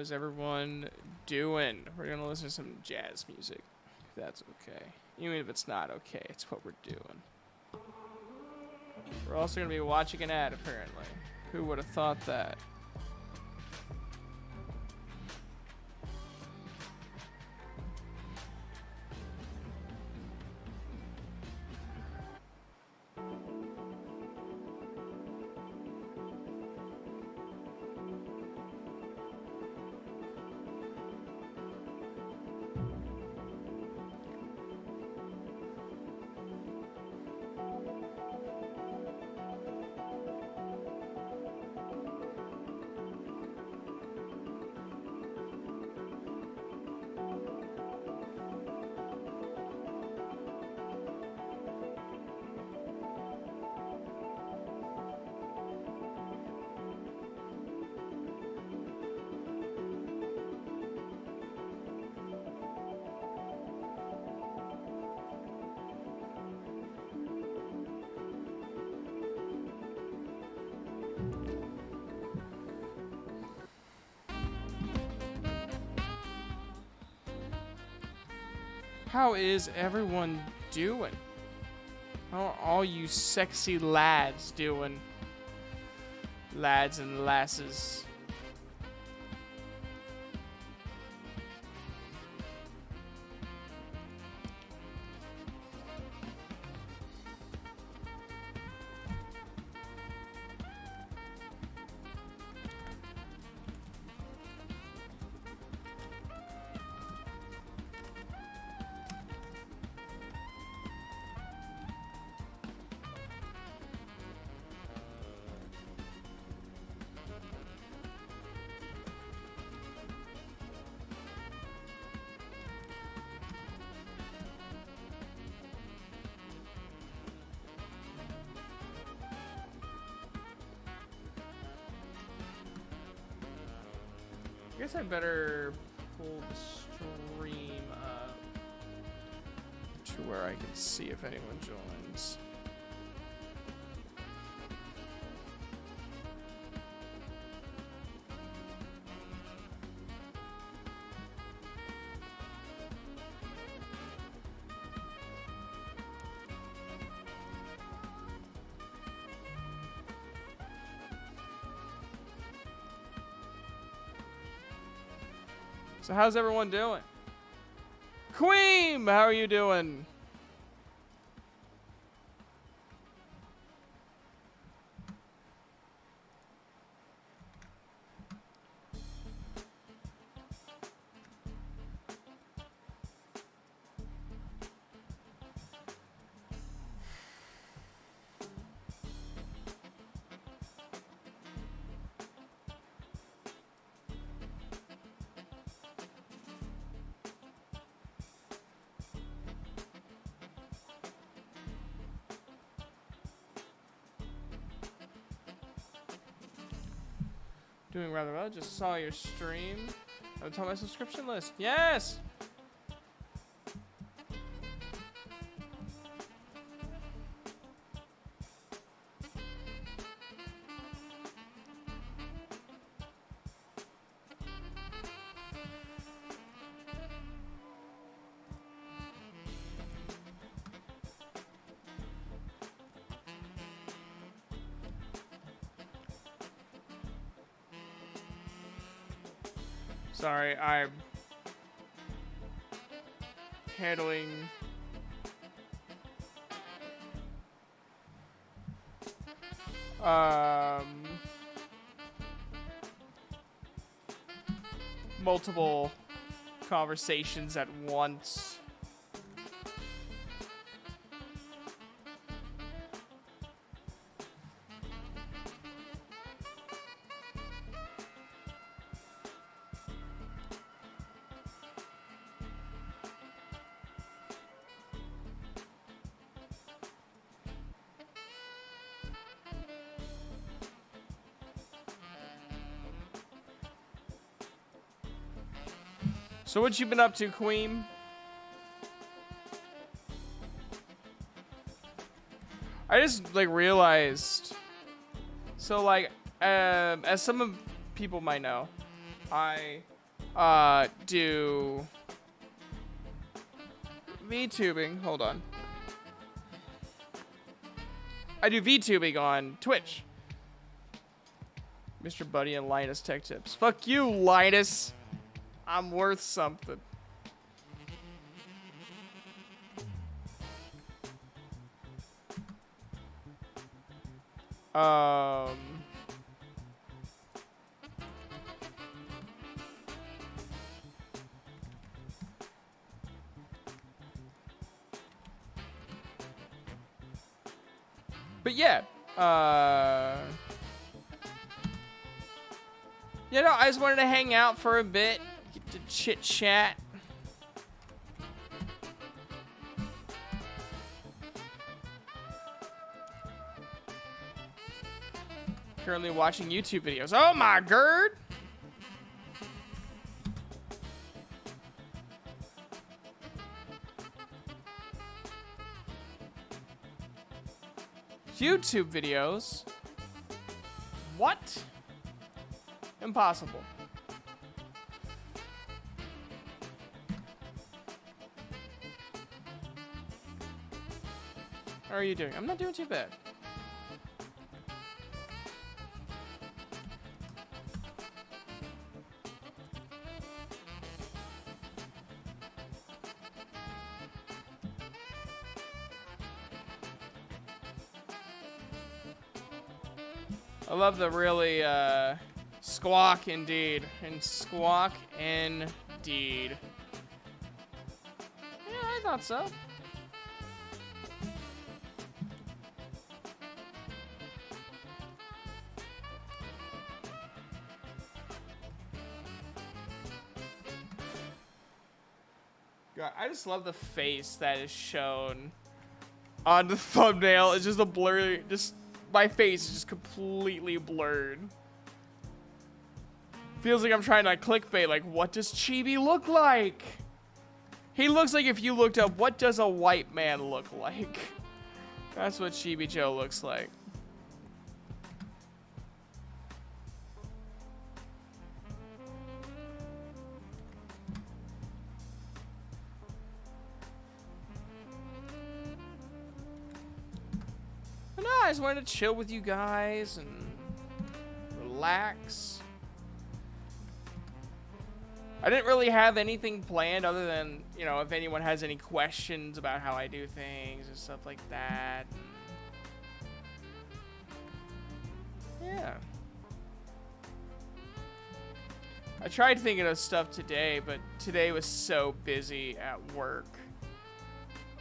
is everyone doing? We're gonna listen to some jazz music, if that's okay. Even if it's not okay, it's what we're doing. We're also gonna be watching an ad, apparently. Who would have thought that? How is everyone doing? How are all you sexy lads doing? Lads and lasses. I guess I better pull the stream up to where I can see if anyone joins. So how's everyone doing? Queen, how are you doing? Doing rather well. Just saw your stream. It's on my subscription list. Yes! Sorry, I'm handling multiple conversations at once. So what you been up to, Queen? I just like realized. So like, as some of people might know, I do VTubing. Hold on. I do VTubing on Twitch. Mr. Buddy and Linus Tech Tips. Fuck you, Linus. I'm worth something. But yeah, you know, I just wanted to hang out for a bit, get to chit chat. Currently watching YouTube videos. Oh my god! YouTube videos? What? Impossible. How are you doing? I'm not doing too bad. I love the really, squawk indeed. And squawk indeed. Yeah, I thought so. God, I just love the face that is shown on the thumbnail. It's just a blurry, my face is just completely blurred. Feels like I'm trying to clickbait, like, what does Chibi look like? He looks like if you looked up, what does a white man look like? That's what Chibi Joe looks like. But no, I just wanted to chill with you guys and relax. I didn't really have anything planned other than, you know, if anyone has any questions about how I do things and stuff like that. Yeah. I tried thinking of stuff today, but today was so busy at work.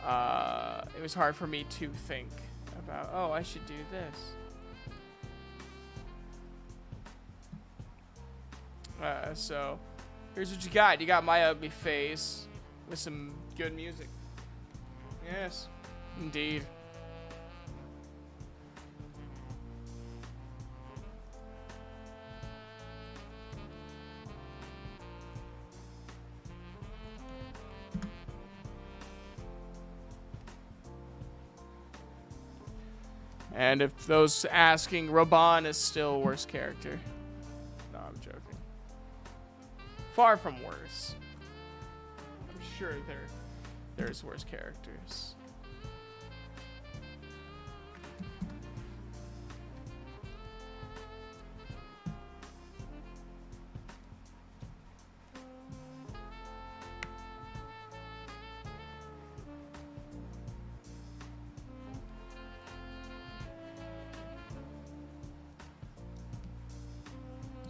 It was hard for me to think about, oh, I should do this. So... here's what you got. You got my ugly face with some good music. Yes, indeed. And if those asking, Raban is still worst character. No, I'm joking. Far from worse. I'm sure there's worse characters.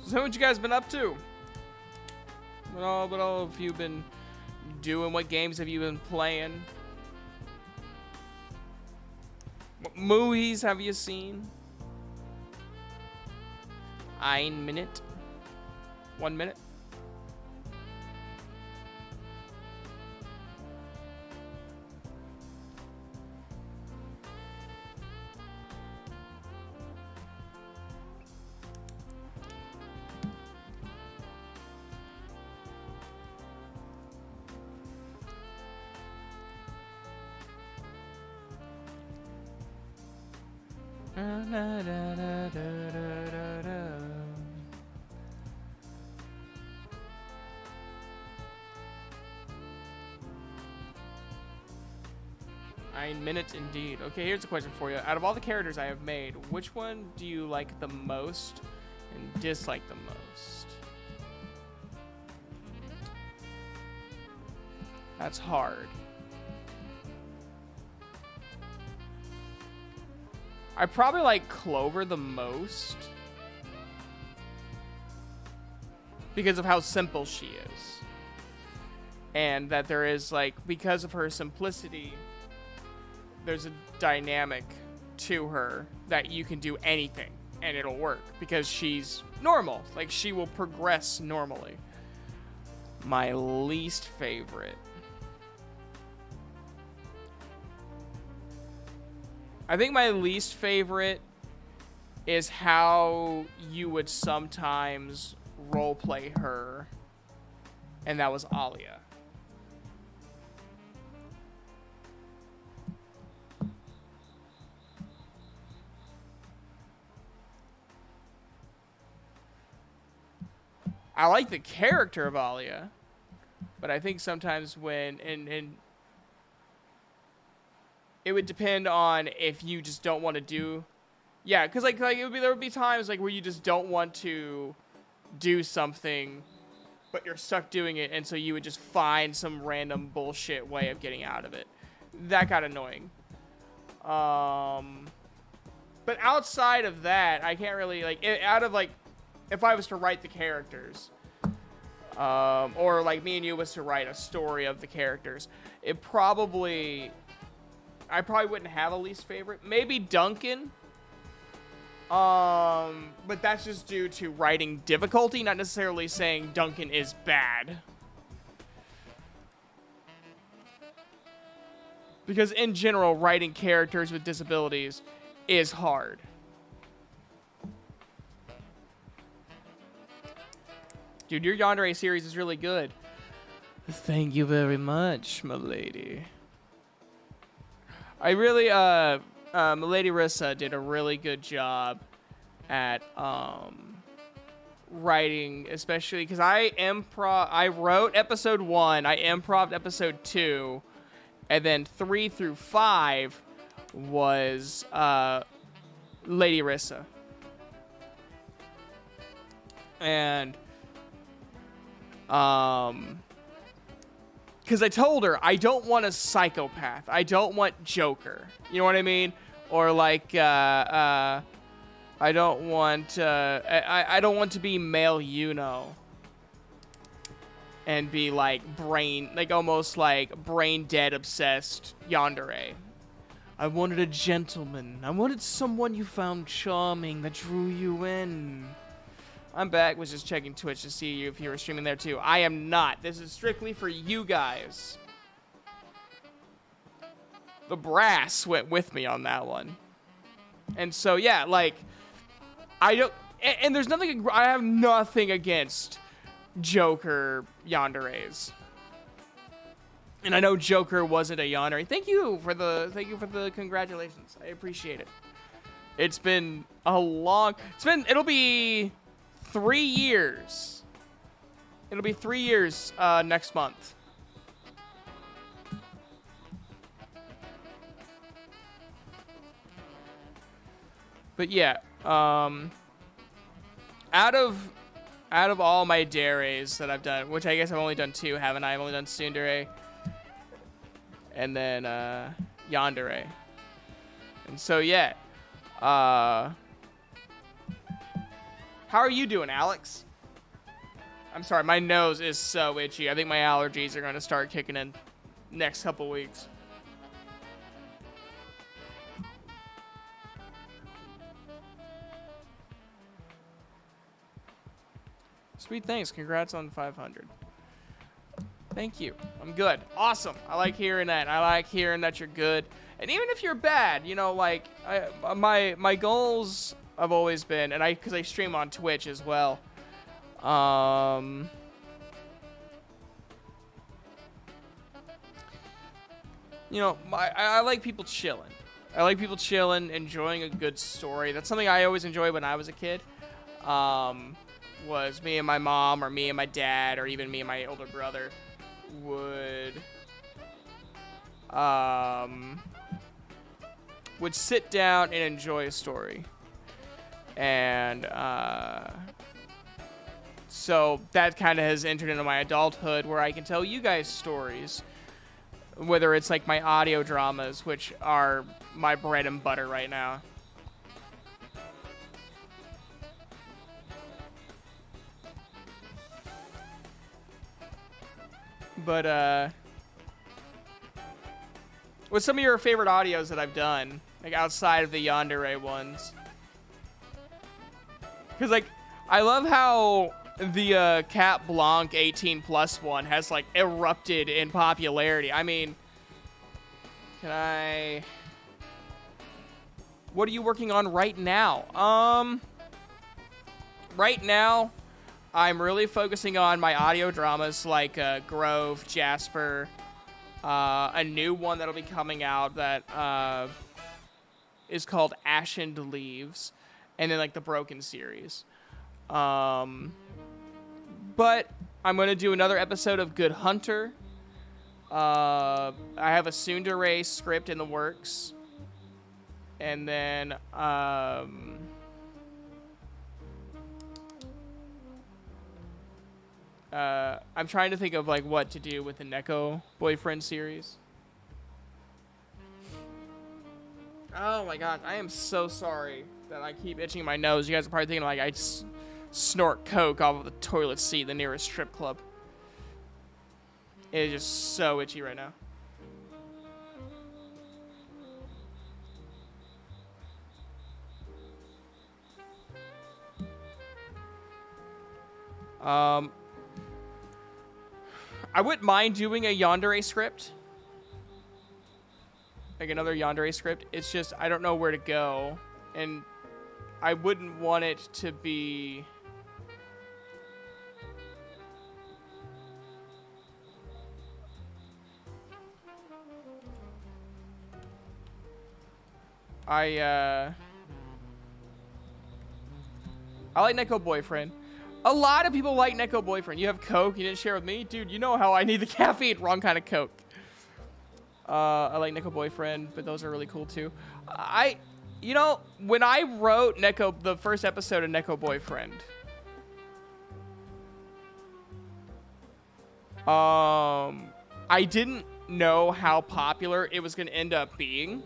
So what you guys been up to? What all have you been doing? What games have you been playing? What movies have you seen? 1 minute. 1 minute. 9 minutes indeed. Okay, here's a question for you. Out of all the characters I have made, which one do you like the most and dislike the most? That's hard. I probably like Clover the most because of how simple she is. And that there is, like, because of her simplicity, there's a dynamic to her that you can do anything and it'll work because she's normal. Like, she will progress normally. My least favorite. I think my least favorite is how you would sometimes roleplay her, and that was Alia. I like the character of Alia, but I think sometimes when and it would depend on if you just don't want to do, yeah, because like there would be times like where you just don't want to do something, but you're stuck doing it, and so you would just find some random bullshit way of getting out of it. That got annoying. But outside of that, I can't really like out of like if I was to write the characters, or like me and you was to write a story of the characters, I probably wouldn't have a least favorite. Maybe Duncan. But that's just due to writing difficulty, not necessarily saying Duncan is bad. Because in general, writing characters with disabilities is hard. Dude, your Yandere series is really good. Thank you very much, milady. I really, Milady Rissa did a really good job at, writing, especially because I wrote episode 1, I improv'd episode 2, and then 3 through 5 was, Lady Rissa. And, because I told her, I don't want a psychopath. I don't want Joker. You know what I mean? Or like, I don't want to be male Yuno. And be like almost like brain dead obsessed yandere. I wanted a gentleman. I wanted someone you found charming that drew you in. I'm back. Was just checking Twitch to see if you were streaming there too. I am not. This is strictly for you guys. The brass went with me on that one. And so, yeah, like, I don't... And there's nothing... I have nothing against Joker yanderes. And I know Joker wasn't a yandere. Thank you for the congratulations. I appreciate it. It's been a long... It'll be 3 years. It'll be 3 years next month. But yeah, out of all my deres that I've done, which I guess I've only done 2, haven't I? I've only done Tsundere and then Yandere. And so yeah, how are you doing, Alex? I'm sorry, my nose is so itchy. I think my allergies are going to start kicking in next couple weeks. Sweet, thanks. Congrats on 500. Thank you. I'm good. Awesome. I like hearing that. I like hearing that you're good. And even if you're bad, you know, like, my goals have always been, and because I stream on Twitch as well. You know, I like people chilling. I like people chilling, enjoying a good story. That's something I always enjoyed when I was a kid. Was me and my mom, or me and my dad, or even me and my older brother would would sit down and enjoy a story. And so that kind of has entered into my adulthood where I can tell you guys stories, whether it's like my audio dramas, which are my bread and butter right now. But what's some of your favorite audios that I've done, like outside of the Yandere ones? Because like I love how the Cat Blanc 18+ one has like erupted in popularity. I mean, what are you working on right now? Right now, I'm really focusing on my audio dramas like Grove, Jasper, a new one that'll be coming out that is called Ashened Leaves, and then like the Broken series. But I'm going to do another episode of Good Hunter. I have a Tsundere script in the works. And then I'm trying to think of like what to do with the Neko Boyfriend series. Oh my god, I am so sorry that I keep itching my nose. You guys are probably thinking like I snort coke off of the toilet seat in the nearest strip club. It is just so itchy right now. I wouldn't mind doing a Yandere script. Like another Yandere script. It's just, I don't know where to go. And I wouldn't want it to be... I like Neko Boyfriend. A lot of people like Neko Boyfriend. You have Coke, you didn't share with me? Dude, you know how I need the caffeine. Wrong kind of Coke. I like Neko Boyfriend, but those are really cool too. You know, when I wrote the first episode of Neko Boyfriend, I didn't know how popular it was going to end up being.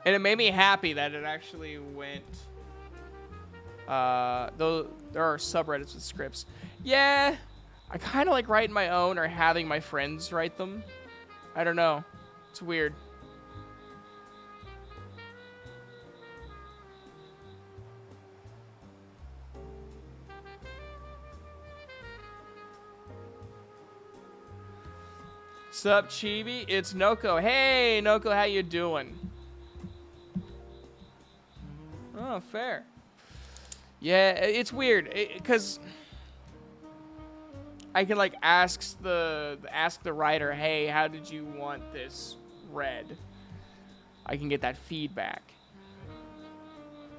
And it made me happy that it actually went... though there are subreddits with scripts. Yeah, I kind of like writing my own or having my friends write them. I don't know. It's weird. Sup, Chibi? It's Noko. Hey, Noko, how you doing? Oh, fair. Yeah, it's weird because I can like ask the writer, hey, how did you want this read? I can get that feedback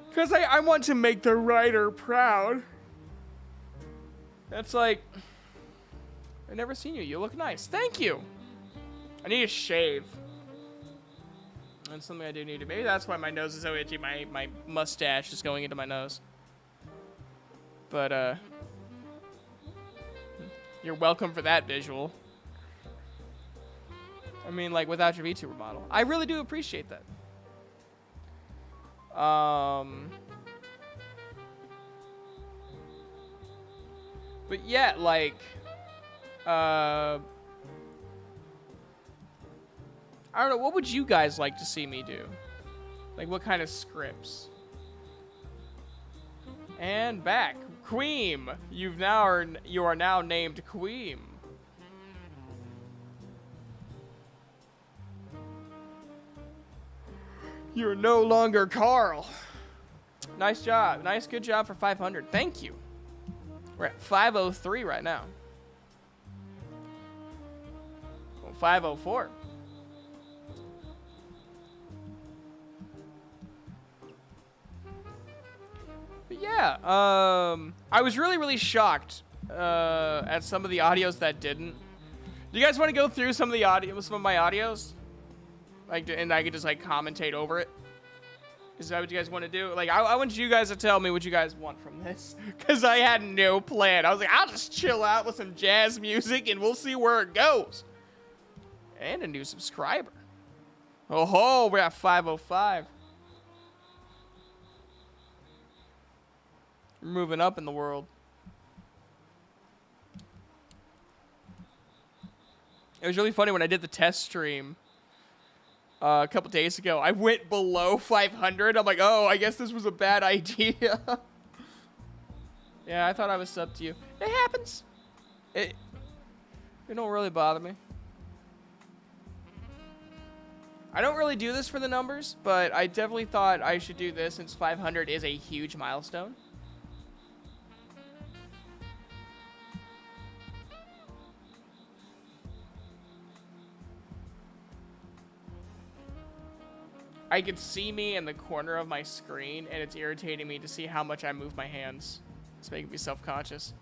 because I want to make the writer proud. That's like, I've never seen you. You look nice. Thank you. I need a shave. That's something I do need to. Maybe that's why my nose is so itchy. My mustache is going into my nose. But, you're welcome for that visual. I mean, like, without your VTuber model. I really do appreciate that. But yeah, like, I don't know, what would you guys like to see me do? Like, what kind of scripts? And back. Queem! You are now named Queem. You're no longer Carl. Nice job. Good job for 500. Thank you. We're at 503 right now. Well, 504. Yeah, I was really shocked at some of the audios that didn't. Do you guys want to go through some of my audios? Like, and I could just like commentate over it. Is that what you guys want to do? Like, I want you guys to tell me what you guys want from this, because I had no plan. I was like, I'll just chill out with some jazz music and we'll see where it goes. And a new subscriber. Oh ho, we're at 505. We're moving up in the world. It was really funny when I did the test stream a couple days ago. I went below 500. I'm like, oh, I guess this was a bad idea. Yeah, I thought I was sub to you. It happens. It don't really bother me. I don't really do this for the numbers, but I definitely thought I should do this since 500 is a huge milestone. I can see me in the corner of my screen, and it's irritating me to see how much I move my hands. It's making me self-conscious.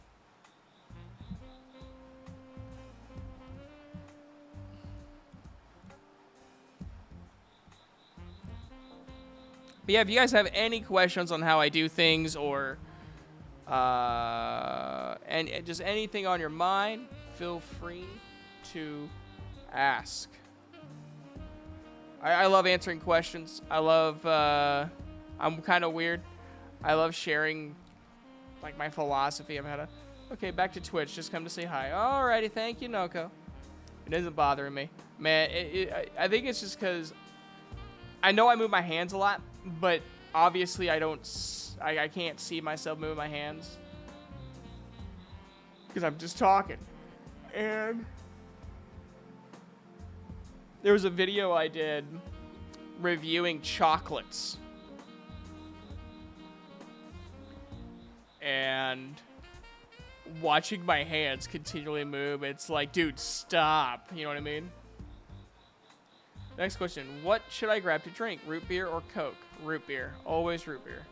But yeah, if you guys have any questions on how I do things, or and just anything on your mind, feel free to ask. I love answering questions. I love, I'm kind of weird. I love sharing, like, my philosophy of how to, okay, back to Twitch. Just come to say hi. Alrighty, thank you, Noko. It isn't bothering me. Man, I think it's just because I know I move my hands a lot, but obviously I can't see myself moving my hands because I'm just talking. And there was a video I did reviewing chocolates. And watching my hands continually move, it's like, dude, stop. You know what I mean? Next question. What should I grab to drink? Root beer or Coke? Root beer. Always root beer.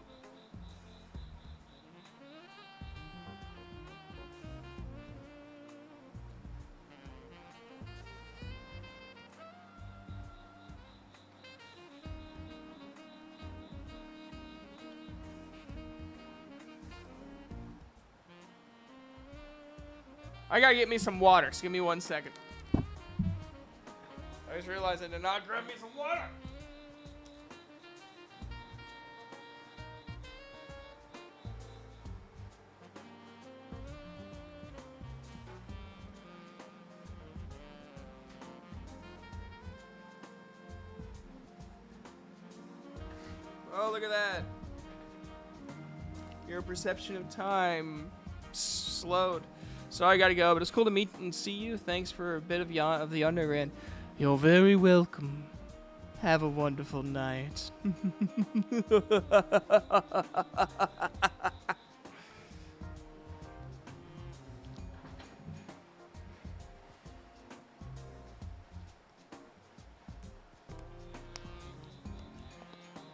I gotta get me some water, so give me 1 second. I just realized I did not grab me some water. Oh, look at that. Your perception of time slowed. So I gotta go, but it's cool to meet and see you. Thanks for a bit of the underground. You're very welcome. Have a wonderful night.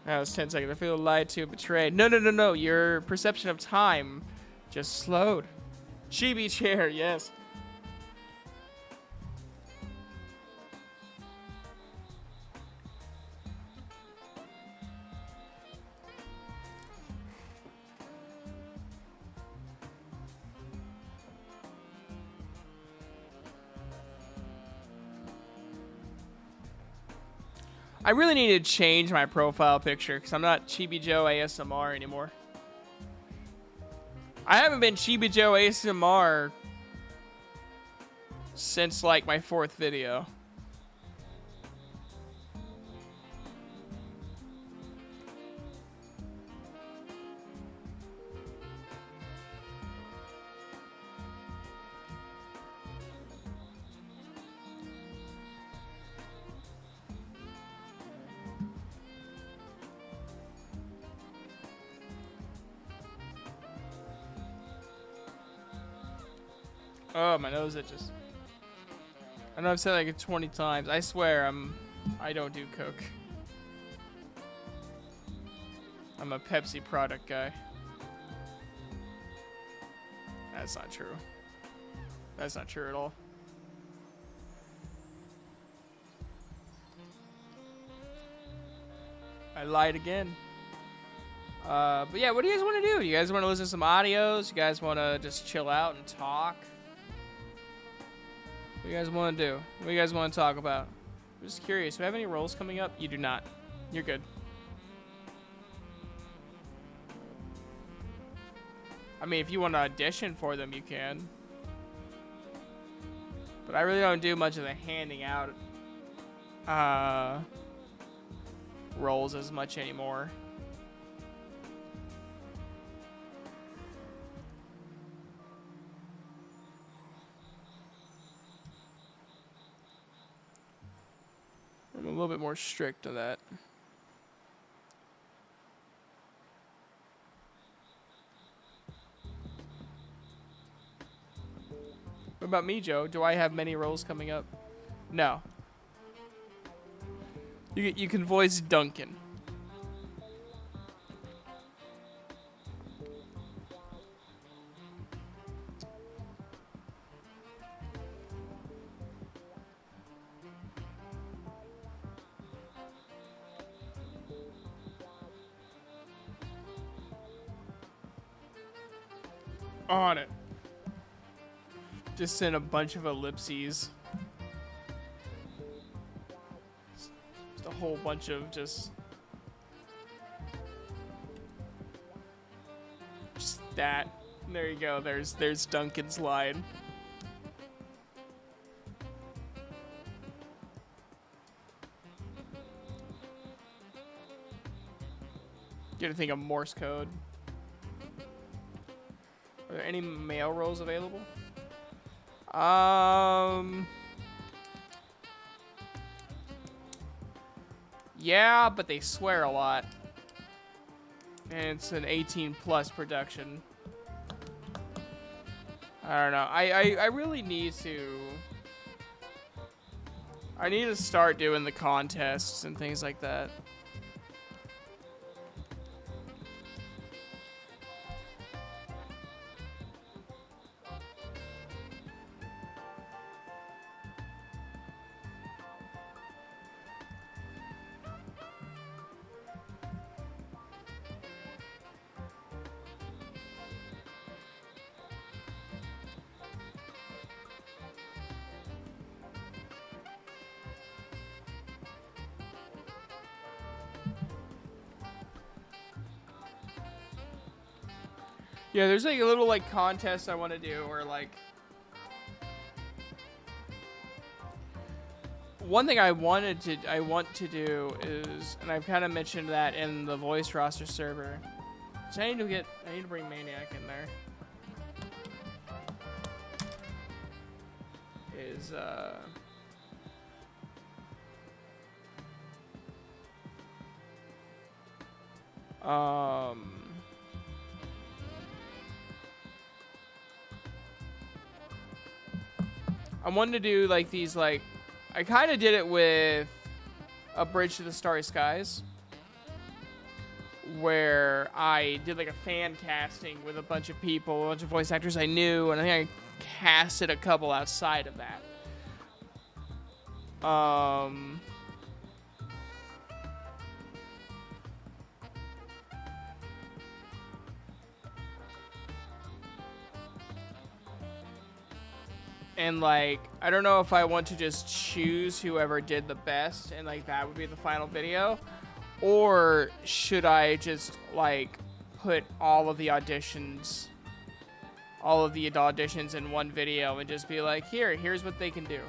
That was 10 seconds. I feel lied to, betrayed. No. Your perception of time just slowed. Chibi chair, yes. I really need to change my profile picture because I'm not Chibi Joe ASMR anymore. I haven't been Chibi Joe ASMR since like my 4th video. Oh, my nose itches. I know I've said like it 20 times. I swear I don't do Coke. I'm a Pepsi product guy. That's not true. That's not true at all. I lied again. But yeah, what do you guys want to do? You guys want to listen to some audios? You guys want to just chill out and talk? What do you guys want to do? What do you guys want to talk about? I'm just curious. Do we have any roles coming up? You do not. You're good. I mean, if you want to audition for them, you can. But I really don't do much of the handing out roles as much anymore. I'm a little bit more strict on that. What about me, Joe? Do I have many roles coming up? No. You can voice Duncan. On it. Just send a bunch of ellipses. Just a whole bunch of just that. There you go. There's Duncan's line. Get to think of Morse code. Are there any male roles available? Yeah, but they swear a lot. And it's an 18+ production. I don't know. I really need to... I need to start doing the contests and things like that. Yeah, there's like a little like contest I want to do, or like one thing I want to do is, and I've kind of mentioned that in the voice roster server. So I need to bring Maniac in there. Is I wanted to do like these, like, I kind of did it with A Bridge to the Starry Skies, where I did like a fan casting with a bunch of people, a bunch of voice actors I knew, and I think I casted a couple outside of that. And like, I don't know if I want to just choose whoever did the best and like that would be the final video, or should I just like put all of the auditions in one video and just be like, here's what they can do.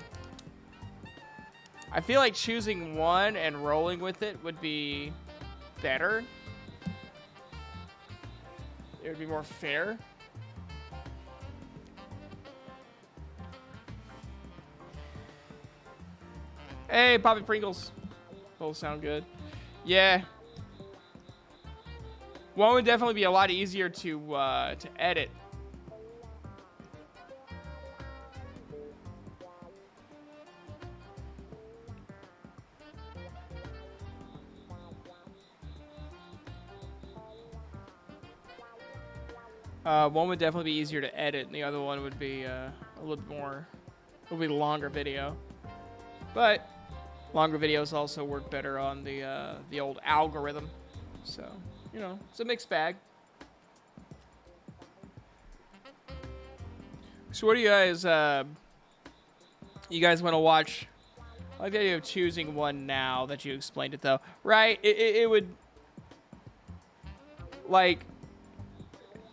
I feel like choosing one and rolling with it would be better. It would be more fair. Hey, Poppy Pringles. Both sound good. Yeah. One would definitely be a lot easier to edit. One would definitely be easier to edit, and the other one would be a little bit more, it would be a longer video. But Longer videos also work better on the old algorithm. So, you know, it's a mixed bag. So what do you guys want to watch? I like the idea of choosing one now that you explained it, though. Right? It would, like,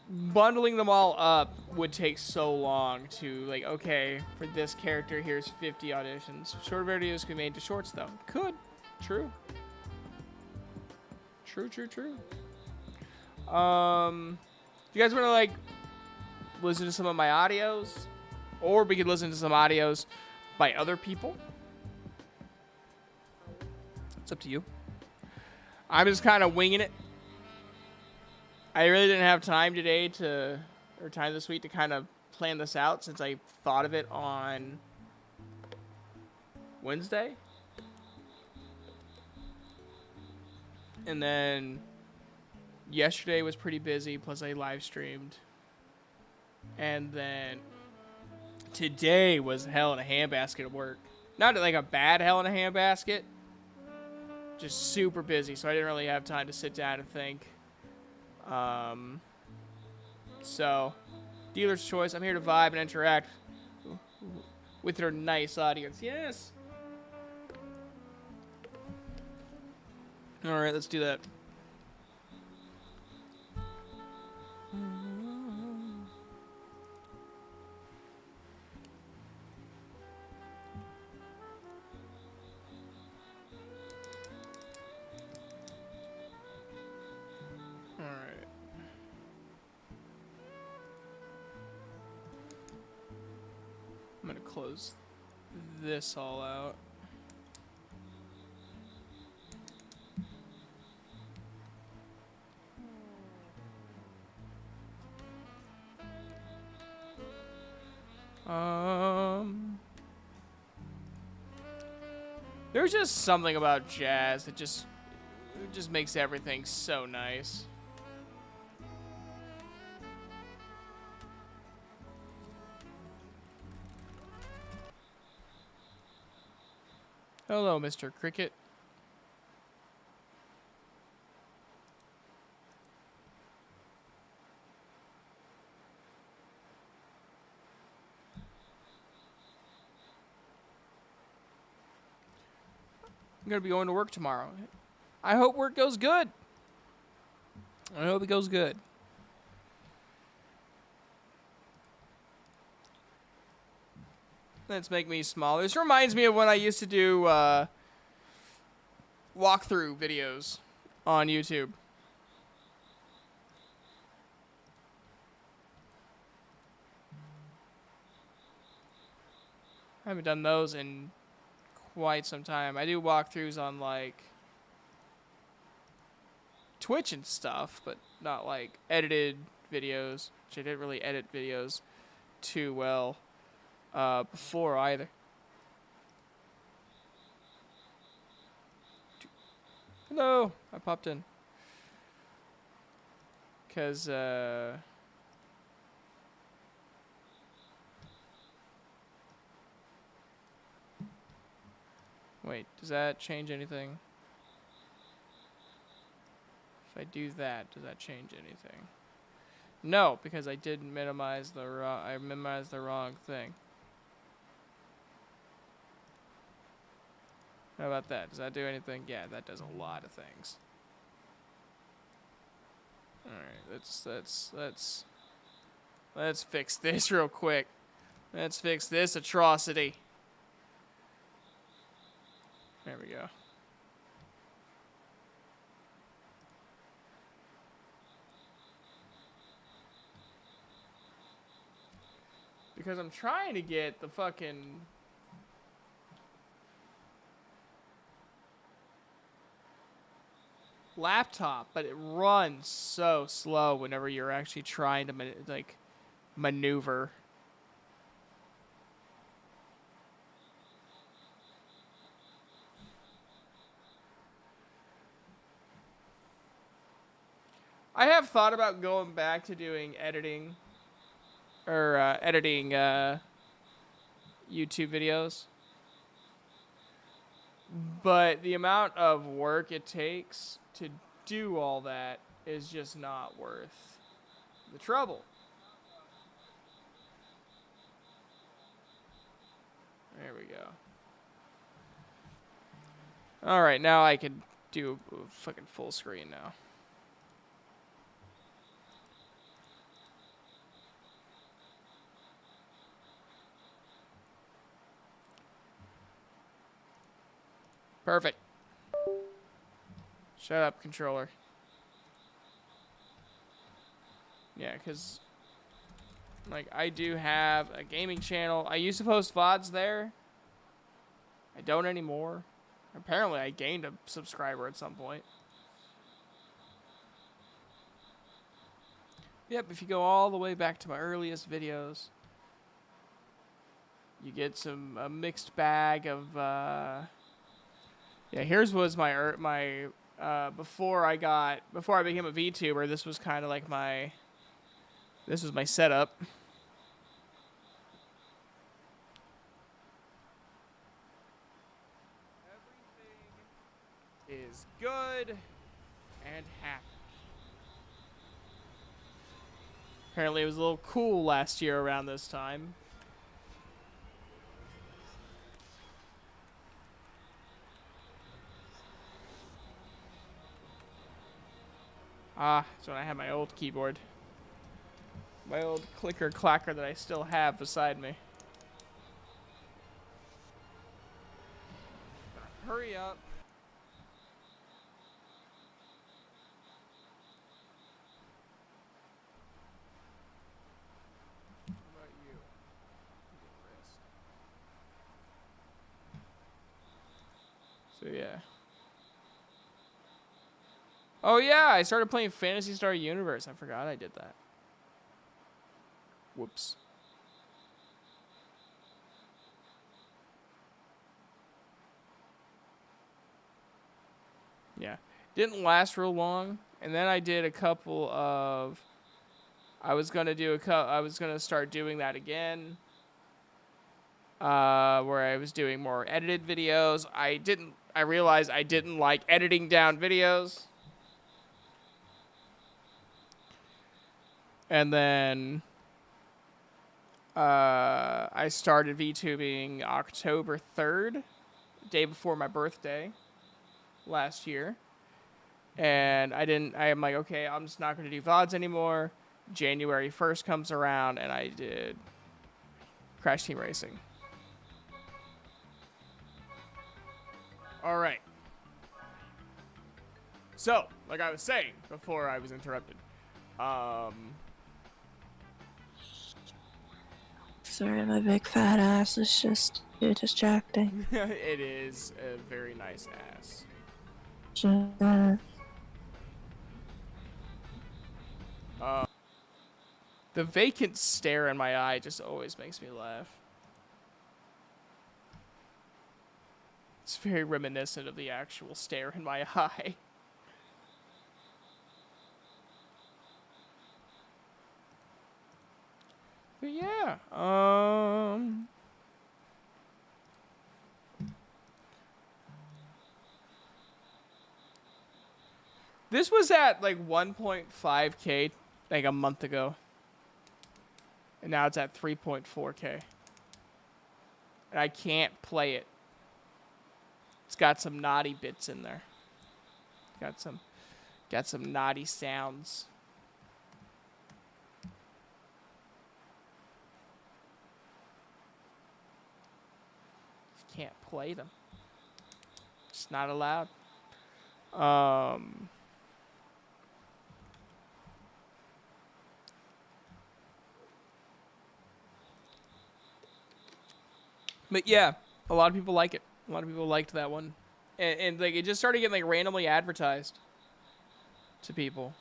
bundling them all up would take so long to, like, okay, for this character, here's 50 auditions. Short videos can be made to shorts, though. Could. True. True. You guys want to, like, listen to some of my audios? Or we could listen to some audios by other people. It's up to you. I'm just kind of winging it. I really didn't have time today or time this week to kind of plan this out since I thought of it on Wednesday. And then yesterday was pretty busy, plus I live streamed. And then today was hell in a handbasket at work. Not like a bad hell in a handbasket. Just super busy, so I didn't really have time to sit down and think. So, dealer's choice. I'm here to vibe and interact with your nice audience. Yes. All right, let's do that. I'm gonna close this all out. There's just something about jazz that just makes everything so nice. Hello, Mr. Cricket. I'm gonna be going to work tomorrow. I hope work goes good. I hope it goes good. Let's make me smaller. This reminds me of when I used to do walkthrough videos on YouTube. I haven't done those in quite some time. I do walkthroughs on like Twitch and stuff, but not like edited videos, which I didn't really edit videos too well before either. Hello, I popped in. Because, wait, does that change anything? If I do that, does that change anything? No, because I didn't minimize the wrong, I minimized the wrong thing. How about that? Does that do anything? Yeah, that does a lot of things. Alright, let's fix this real quick. Let's fix this atrocity. There we go. Because I'm trying to get the fucking laptop, but it runs so slow whenever you're actually trying to like maneuver. I have thought about going back to doing editing or editing YouTube videos. But the amount of work it takes to do all that is just not worth the trouble. There we go. All right, now I can do a fucking full screen now. Perfect. Shut up, controller. Yeah, because, like, I do have a gaming channel. I used to post VODs there. I don't anymore. Apparently, I gained a subscriber at some point. Yep, if you go all the way back to my earliest videos, you get a mixed bag of, yeah, here's was my before I became a VTuber, this was kind of like this was my setup. Everything is good and happy. Apparently it was a little cool last year around this time. Ah, that's when I had my old keyboard. My old clicker clacker that I still have beside me. Hurry up. What about you? So yeah. Oh yeah, I started playing Phantasy Star Universe. I forgot I did that. Whoops. Yeah. Didn't last real long. And then I did a couple of I was going to start doing that again. Where I was doing more edited videos. I realized I didn't like editing down videos. And then I started VTubing October 3rd, day before my birthday last year. And I'm like, okay, I'm just not going to do VODs anymore. January 1st comes around, and I did Crash Team Racing. All right. So, like I was saying before I was interrupted. Sorry, my big fat ass is just too distracting. It is a very nice ass. Sure. The vacant stare in my eye just always makes me laugh. It's very reminiscent of the actual stare in my eye. But yeah, this was at like 1.5K like a month ago. And now it's at 3.4K. And I can't play it. It's got some naughty bits in there. Got some naughty sounds. Just can't play them. It's not allowed. But yeah, a lot of people like it. A lot of people liked that one. And like it just started getting like randomly advertised to people.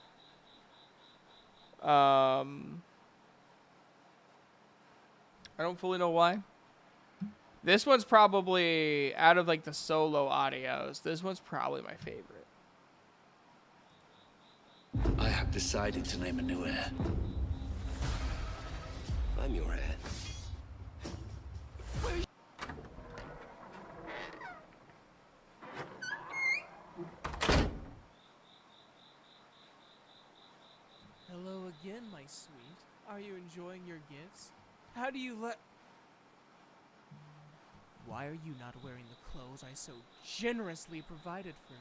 I don't fully know why. This one's probably, out of like the solo audios, this one's probably my favorite. I have decided to name a new heir. I'm your heir. my sweet? Are you enjoying your gifts? How do you let... Why are you not wearing the clothes I so generously provided for you?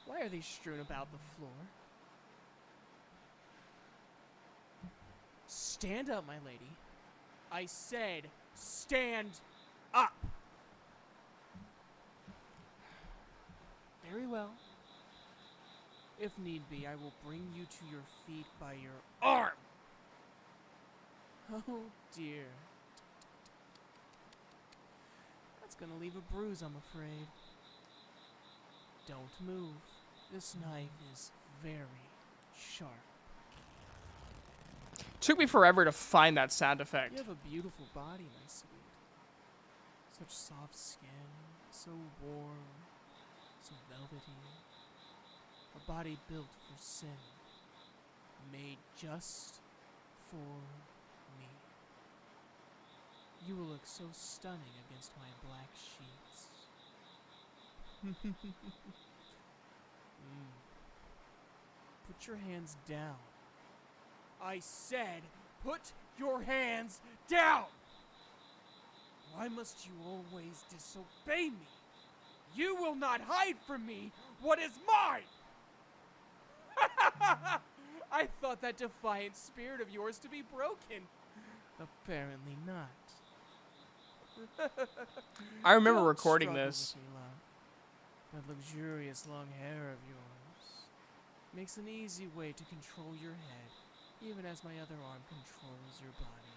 Why are they strewn about the floor? Stand up, my lady. I said, stand up! Very well. If need be, I will bring you to your feet by your arm! Oh dear. That's gonna leave a bruise, I'm afraid. Don't move. This knife is very sharp. Took me forever to find that sound effect. You have a beautiful body, my sweet. Such soft skin, so warm, so velvety. A body built for sin, made just for me. You will look so stunning against my black sheets. Put your hands down. I said, put your hands down! Why must you always disobey me? You will not hide from me what is mine! I thought that defiant spirit of yours to be broken. Apparently not. I remember Don't recording struggle this. with me, love. That luxurious long hair of yours makes an easy way to control your head, even as my other arm controls your body.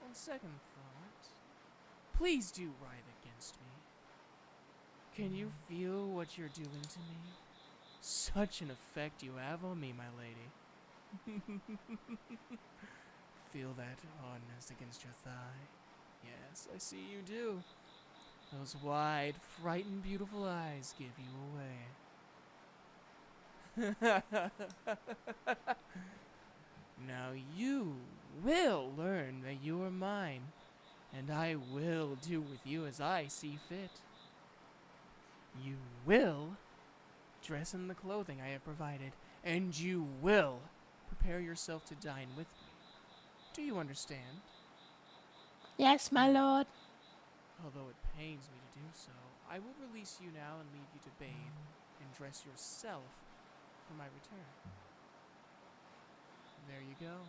On second thought, please do writhe against me. Can you feel what you're doing to me? Such an effect you have on me, my lady. Feel that hardness against your thigh? Yes, I see you do. Those wide, frightened, beautiful eyes give you away. Now you will learn that you are mine, and I will do with you as I see fit. You will dress in the clothing I have provided, and you will prepare yourself to dine with me. Do you understand? Yes, my lord. Although it pains me to do so, I will release you now and leave you to bathe and dress yourself for my return. There you go.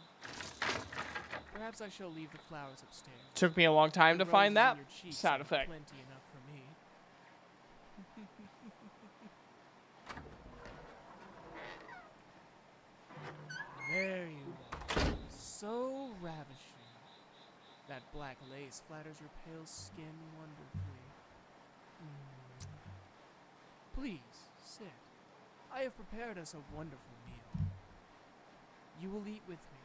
Perhaps I shall leave the flowers upstairs. Took me a long time The to find roses that in your cheeks sound are effect. Plenty enough for me. There you are. So ravishing. That black lace flatters your pale skin wonderfully. Please, sit. I have prepared us a wonderful meal. You will eat with me.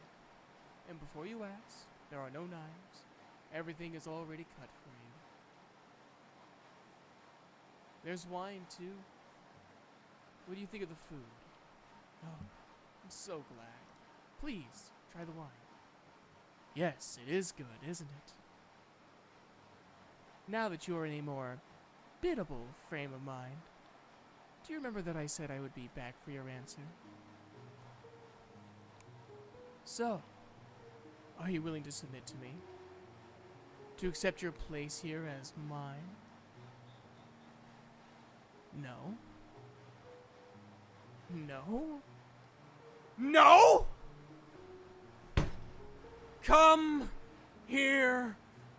And before you ask, there are no knives. Everything is already cut for you. There's wine, too. What do you think of the food? Oh, I'm so glad. Please, try the wine. Yes, it is good, isn't it? Now that you're in a more biddable frame of mind, do you remember that I said I would be back for your answer? So, are you willing to submit to me? To accept your place here as mine? No? No? No? Come here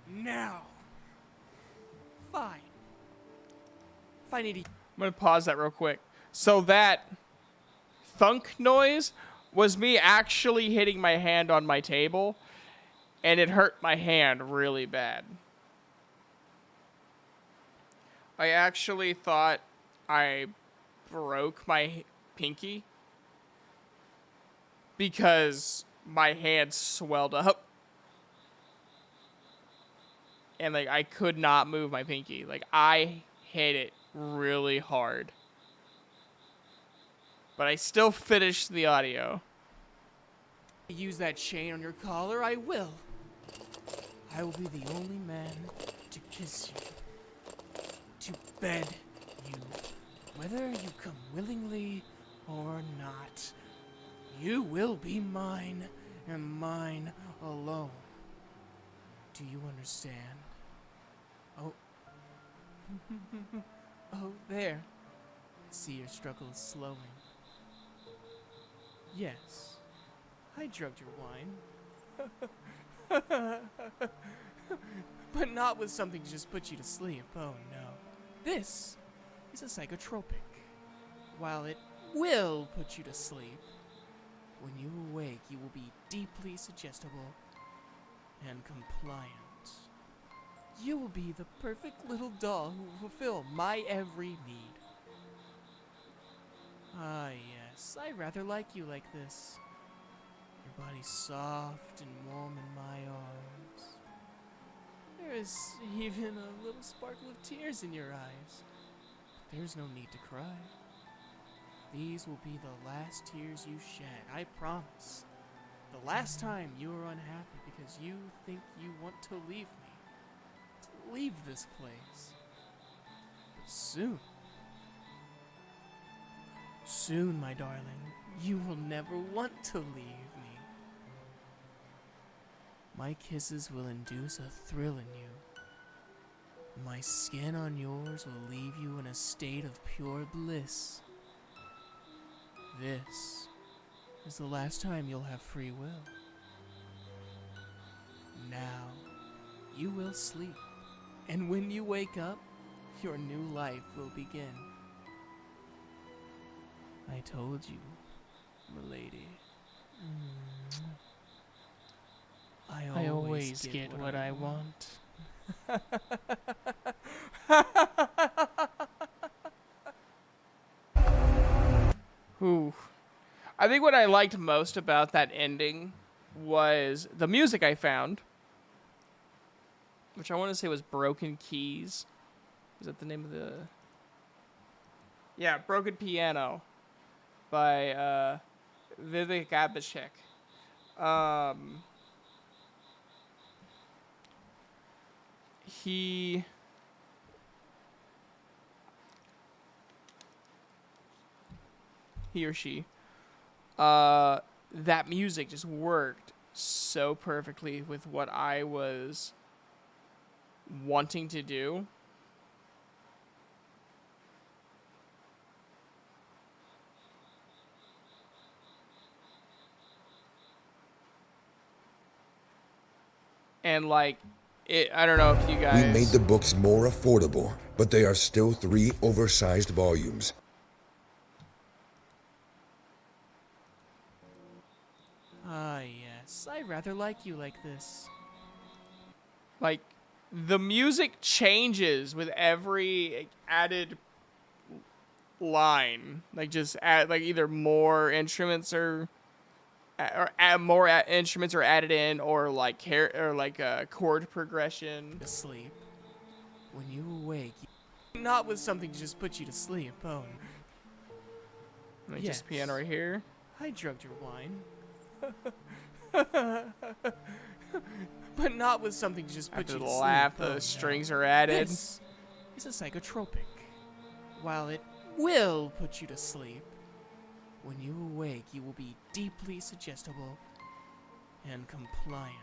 now. Fine. If I need to... I'm gonna pause that real quick. So that thunk noise was me actually hitting my hand on my table, and it hurt my hand really bad. I actually thought I broke my pinky because my hand swelled up. And like I could not move my pinky. Like I hit it really hard. But I still finished the audio. use that chain on your collar, I will. I will be the only man to kiss you, to bed you, whether you come willingly or not. You will be mine, and mine alone. Do you understand? Oh. Oh, there. I see your struggle is slowing. Yes, I drugged your wine. But not with something to just put you to sleep. Oh no. This is a psychotropic. While it will put you to sleep, when you awake, you will be deeply suggestible and compliant. You will be the perfect little doll who will fulfill my every need. Ah, yes, I rather like you like this. Your body's soft and warm in my arms. There is even a little sparkle of tears in your eyes. But there's no need to cry. These will be the last tears you shed, I promise. The last time you are unhappy because you think you want to leave me. To leave this place. But soon. Soon, my darling, you will never want to leave me. My kisses will induce a thrill in you. My skin on yours will leave you in a state of pure bliss. This is the last time you'll have free will. Now, you will sleep, and when you wake up, your new life will begin. I told you, milady. I always get what I want. Ooh. I think what I liked most about that ending was the music I found, which I want to say was Broken Keys. Is that the name of the... Yeah, Broken Piano by Vivek Abhishek. He or she, that music just worked so perfectly with what I was wanting to do. And like, I don't know if you guys... We made the books more affordable, but they are still 3 oversized volumes. Ah, yes, I rather like you like this. Like, the music changes with every added line. Like, just add, like, either more instruments or add more instruments are added in, or like chord progression. Asleep. When you awake, not with something to just put you to sleep. Oh. Like just piano right here. I drugged your wine. But not with something to just put After you the to laugh, sleep. the strings are added. This is a psychotropic. While it will put you to sleep, when you awake, you will be deeply suggestible and compliant.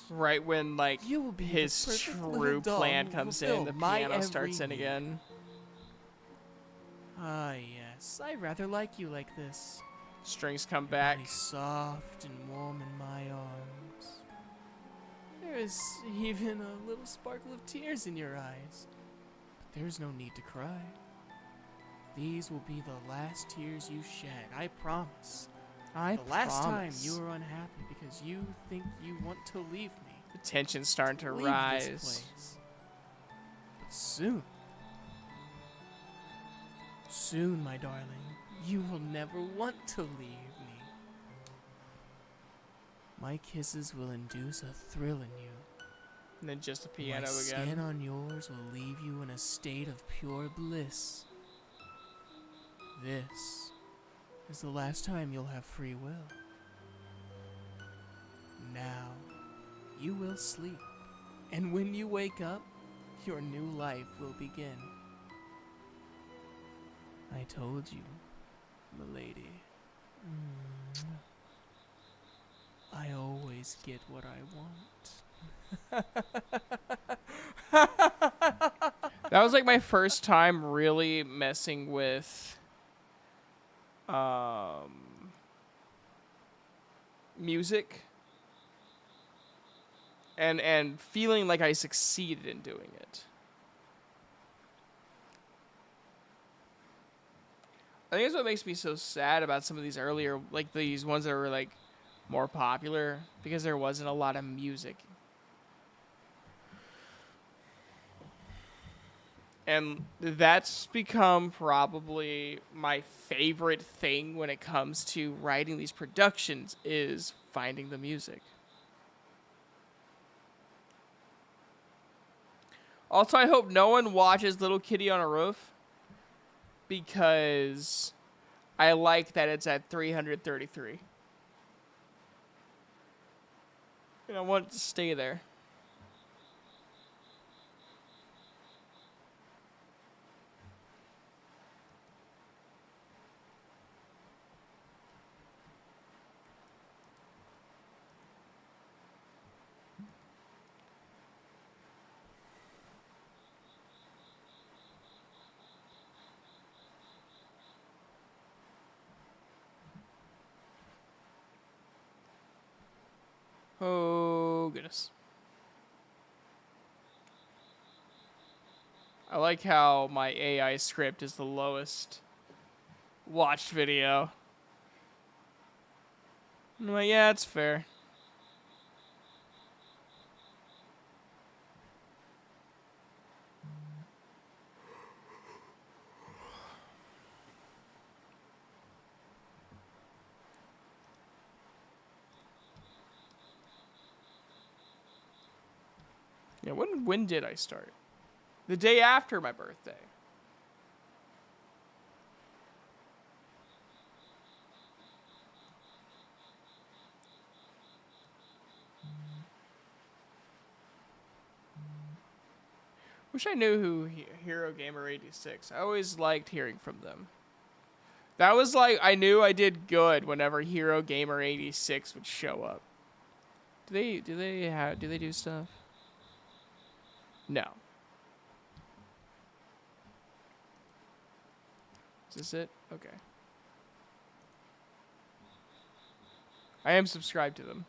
Right when like You will be his the perfect little true doll plan who comes will in, the fulfill my piano every starts in need. again. Ah, yes, I rather like you like this. Strings come Your back. body's soft and warm in my arms. There is even a little sparkle of tears in your eyes. But there's no need to cry. These will be the last tears you shed, I promise. The last time you are unhappy because you think you want to leave me. The tension's starting to Leave rise. this place. But soon. Soon, my darling, you will never want to leave me. My kisses will induce a thrill in you. And then just the piano My again. skin on yours will leave you in a state of pure bliss. This is the last time you'll have free will. Now, you will sleep, and when you wake up, your new life will begin. I told you, milady. I always get what I want. That was like my first time really messing with music and feeling like I succeeded in doing it. I think that's what makes me so sad about some of these earlier, like these ones that were like more popular, because there wasn't a lot of music. And that's become probably my favorite thing when it comes to writing these productions, is finding the music. Also, I hope no one watches Little Kitty on a Roof, because I like that it's at 333. And I want it to stay there. Oh, goodness. I like how my AI script is the lowest watched video. I'm like, yeah, it's fair. Yeah, when did I start? The day after my birthday. Wish I knew who Hero Gamer 86. I always liked hearing from them. That was like, I knew I did good whenever Hero Gamer 86 would show up. Do they do stuff? No. Is this it? Okay. I am subscribed to them.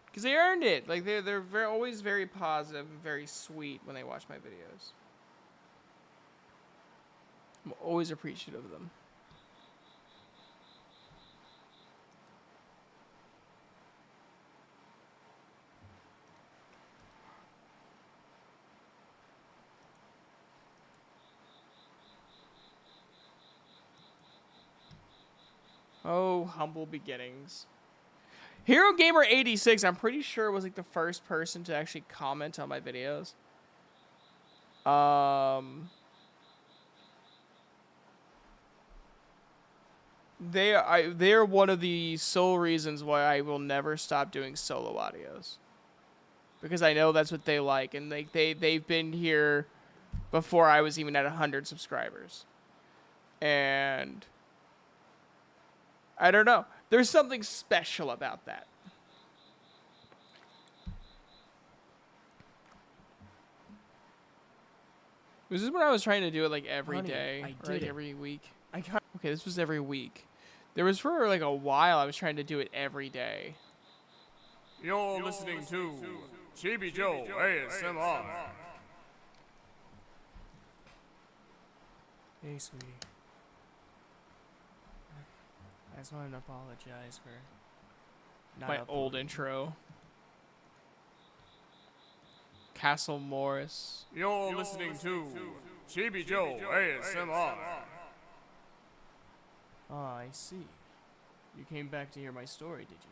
Because they earned it. Like, they're always very positive and very sweet when they watch my videos. I'm always appreciative of them. Oh, humble beginnings. Hero Gamer 86, I'm pretty sure was like the first person to actually comment on my videos. They're one of the sole reasons why I will never stop doing solo audios. Because I know that's what they like, and they've been here before I was even at 100 subscribers. And I don't know. There's something special about that. Was this when I was trying to do it like every day? Or like every week? Okay, this was every week. There was for like a while I was trying to do it every day. You're listening to Chibi Joe ASMR. Hey, sweetie. I just wanted to apologize for not my old intro. Castle Morris. You're listening to Chibi Joe ASMR. Ah, I see. You came back to hear my story, did you?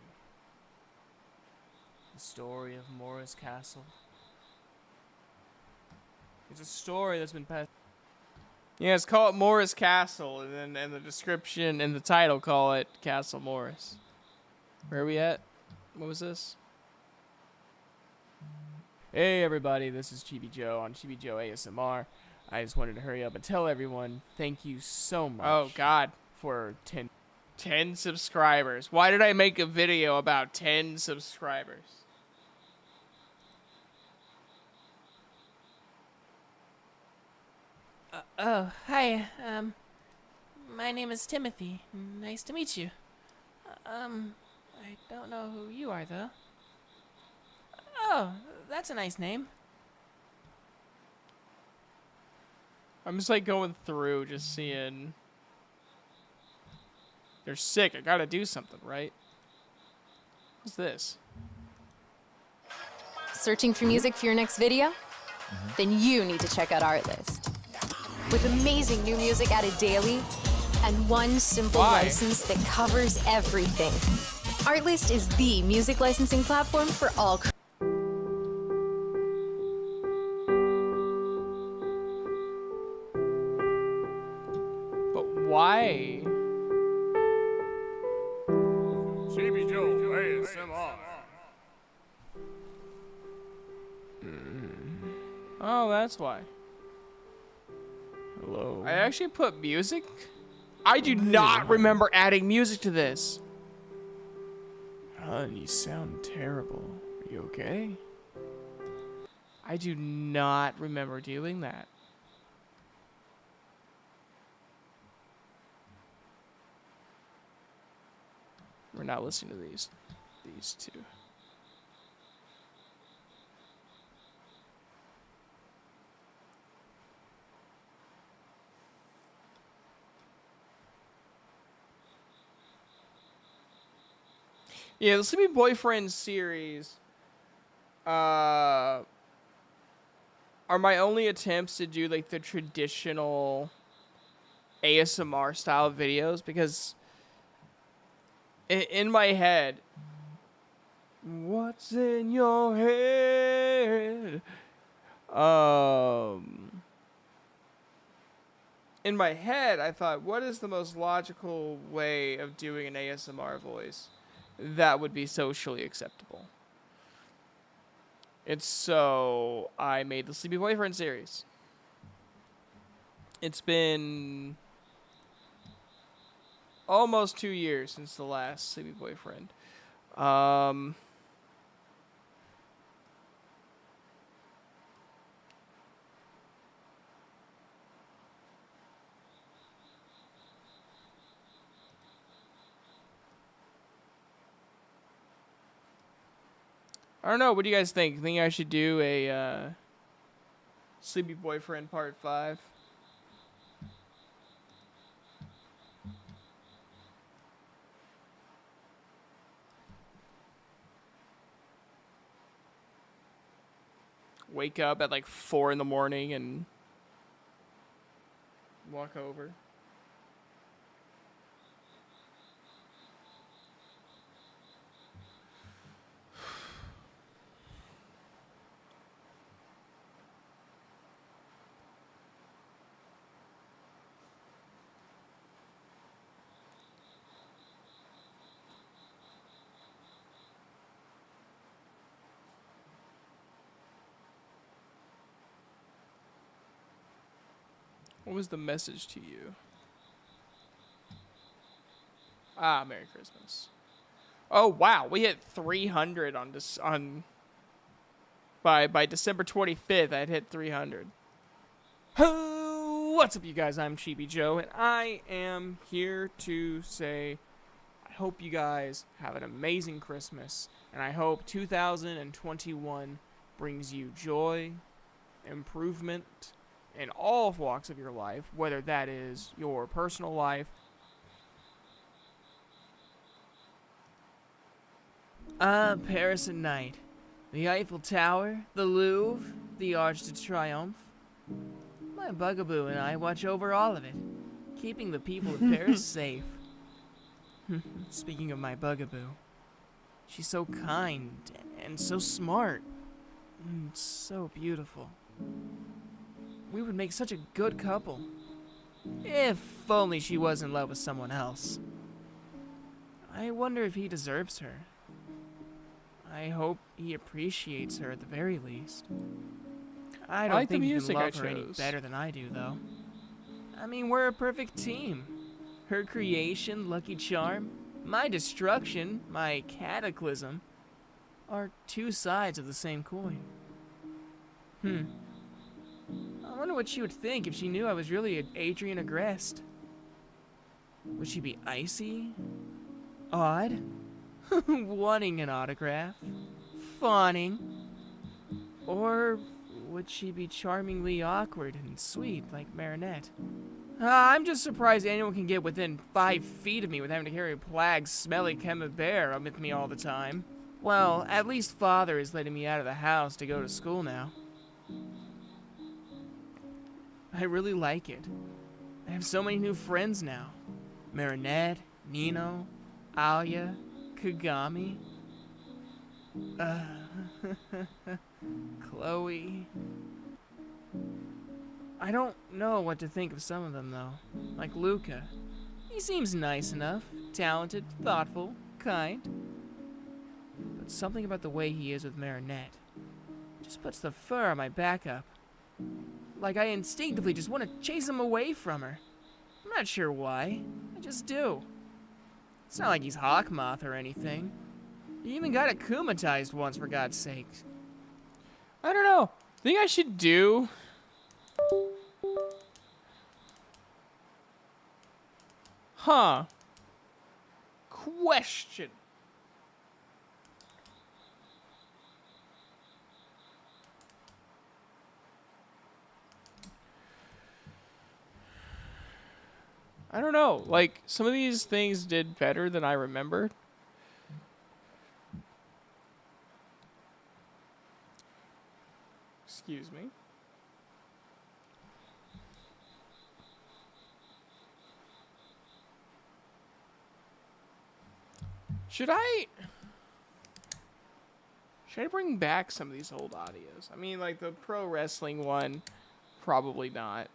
The story of Morris Castle. It's a story that's been passed. Yes, call it Morris Castle, and then in the description and the title call it Castle Morris. Where are we at? What was this? Hey everybody, this is Chibi Joe on Chibi Joe ASMR. I just wanted to hurry up and tell everyone thank you so much. Oh God, for 10 subscribers. Why did I make a video about 10 subscribers? Oh, hi. My name is Timothy. Nice to meet you. I don't know who you are, though. Oh, that's a nice name. I'm just like going through, just seeing. They're sick. I gotta do something, right? What's this? Searching for music for your next video? Then you need to check out Artlist. With amazing new music added daily and one simple license that covers everything. Artlist is the music licensing platform for all. But why? Chibi Joe ASMR. Oh, that's why. Hello. I actually put music? I do not remember adding music to this. Hun, you sound terrible. Are you okay? I do not remember doing that. We're not listening to these two. Yeah, the Sleepy Boyfriend series are my only attempts to do like the traditional ASMR style videos, because in my head, what's in your head? In my head, I thought, what is the most logical way of doing an ASMR voice that would be socially acceptable? And so I made the Sleepy Boyfriend series. It's been almost 2 years since the last Sleepy Boyfriend. I don't know. What do you guys think? Think I should do a Sleepy Boyfriend Part 5? Wake up at like 4 in the morning and walk over. What was the message to you? Ah, Merry Christmas. Oh wow, we hit 300 on this by December 25th. I'd hit 300. What's up, you guys? I'm Chibi Joe, and I am here to say I hope you guys have an amazing Christmas, and I hope 2021 brings you joy, improvement in all walks of your life, whether that is your personal life. Paris at night. The Eiffel Tower, the Louvre, the Arc de Triomphe. My bugaboo and I watch over all of it, keeping the people of Paris safe. Speaking of my bugaboo, she's so kind and so smart. So beautiful. We would make such a good couple. If only she was in love with someone else. I wonder if he deserves her. I hope he appreciates her at the very least. I don't like the think he can music I love her any chose. better than I do, though. I mean, we're a perfect team. Her creation, Lucky Charm, my destruction, my cataclysm, are two sides of the same coin. I wonder what she would think if she knew I was really an Adrian Agreste. Would she be icy? Odd? Wanting an autograph? Fawning? Or would she be charmingly awkward and sweet like Marinette? I'm just surprised anyone can get within 5 feet of me without having to carry a plague smelly camembert with me all the time. Well, at least Father is letting me out of the house to go to school now. I really like it. I have so many new friends now. Marinette, Nino, Alia, Kagami. Chloe. I don't know what to think of some of them, though. Like Luca. He seems nice enough, talented, thoughtful, kind. But something about the way he is with Marinette just puts the fur on my back up. Like I instinctively just want to chase him away from her. I'm not sure why. I just do. It's not like he's Hawkmoth or anything. He even got akumatized once, for God's sake. I don't know. Think I should do... Huh. Question. I don't know. Like, some of these things did better than I remembered. Excuse me. Should I bring back some of these old audios? I mean, like the pro wrestling one, probably not.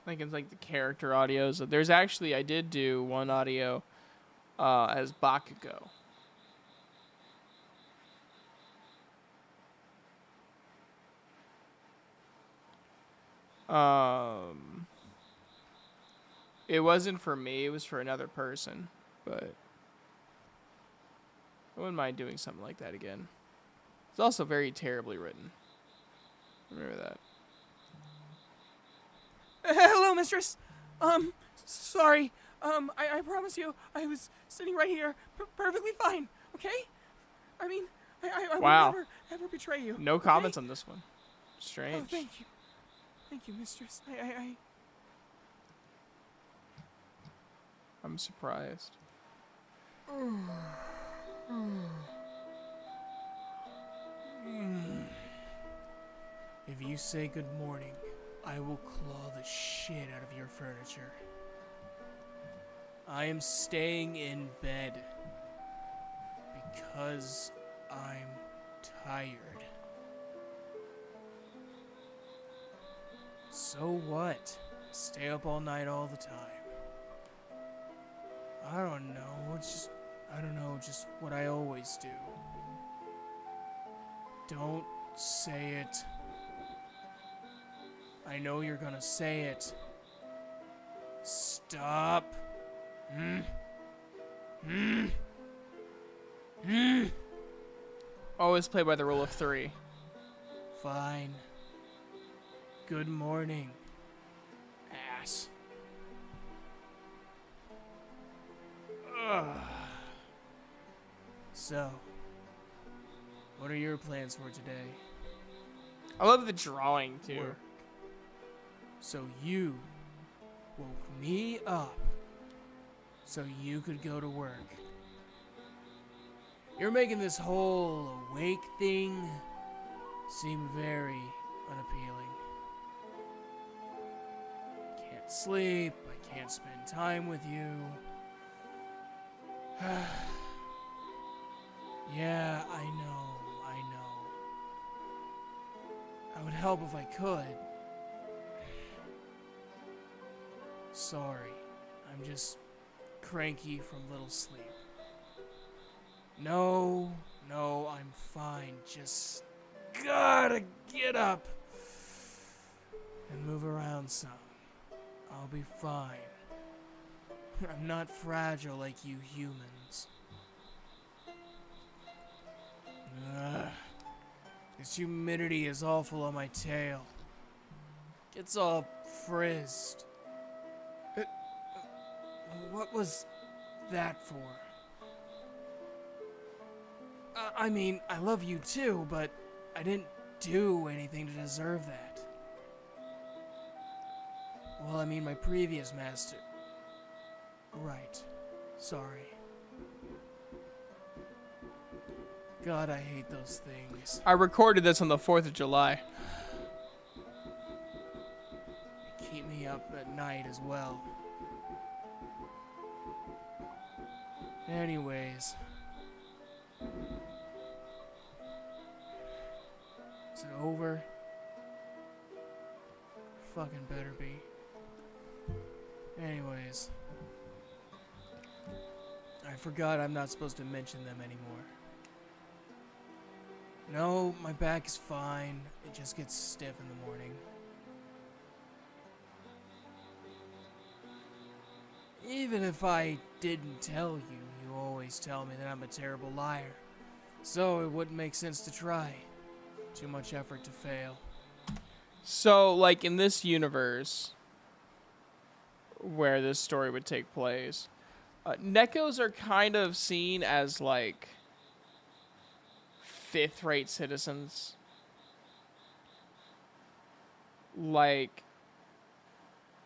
I think it's like the character audios. There's actually, I did do one audio as Bakugo. It wasn't for me, it was for another person, but I wouldn't mind doing something like that again. It's also very terribly written. Remember that. Hello, mistress. Sorry. I promise you, I was sitting right here, perfectly fine. Okay? I mean, I Wow. would never ever betray you. No okay? comments on this one. Strange. Oh, thank you. Thank you, mistress. I'm surprised. If you say good morning, I will claw the shit out of your furniture. I am staying in bed because I'm tired. So what? Stay up all night all the time. I don't know, just what I always do. Don't say it. I know you're gonna say it. Stop. Always play by the rule of 3. Fine. Good morning, ass. Ugh. So, what are your plans for today? I love the drawing too. Work. So you woke me up so you could go to work. You're making this whole awake thing seem very unappealing. I can't sleep, I can't spend time with you. Yeah, I know. I would help if I could. Sorry, I'm just cranky from little sleep. No, I'm fine. Just gotta get up and move around some. I'll be fine. I'm not fragile like you humans. Ugh. This humidity is awful on my tail. Gets all frizzed. What was that for? I mean, I love you too, but I didn't do anything to deserve that. Well, I mean, my previous master. Right. Sorry. God, I hate those things. I recorded this on the 4th of July. They keep me up at night as well. Anyways. Is it over? Fucking better be. Anyways. I forgot I'm not supposed to mention them anymore. No, my back is fine. It just gets stiff in the morning. Even if I didn't tell you, you always tell me that I'm a terrible liar. So it wouldn't make sense to try. Too much effort to fail. So, like, in this universe, where this story would take place, Nekos are kind of seen as, like, fifth-rate citizens. Like,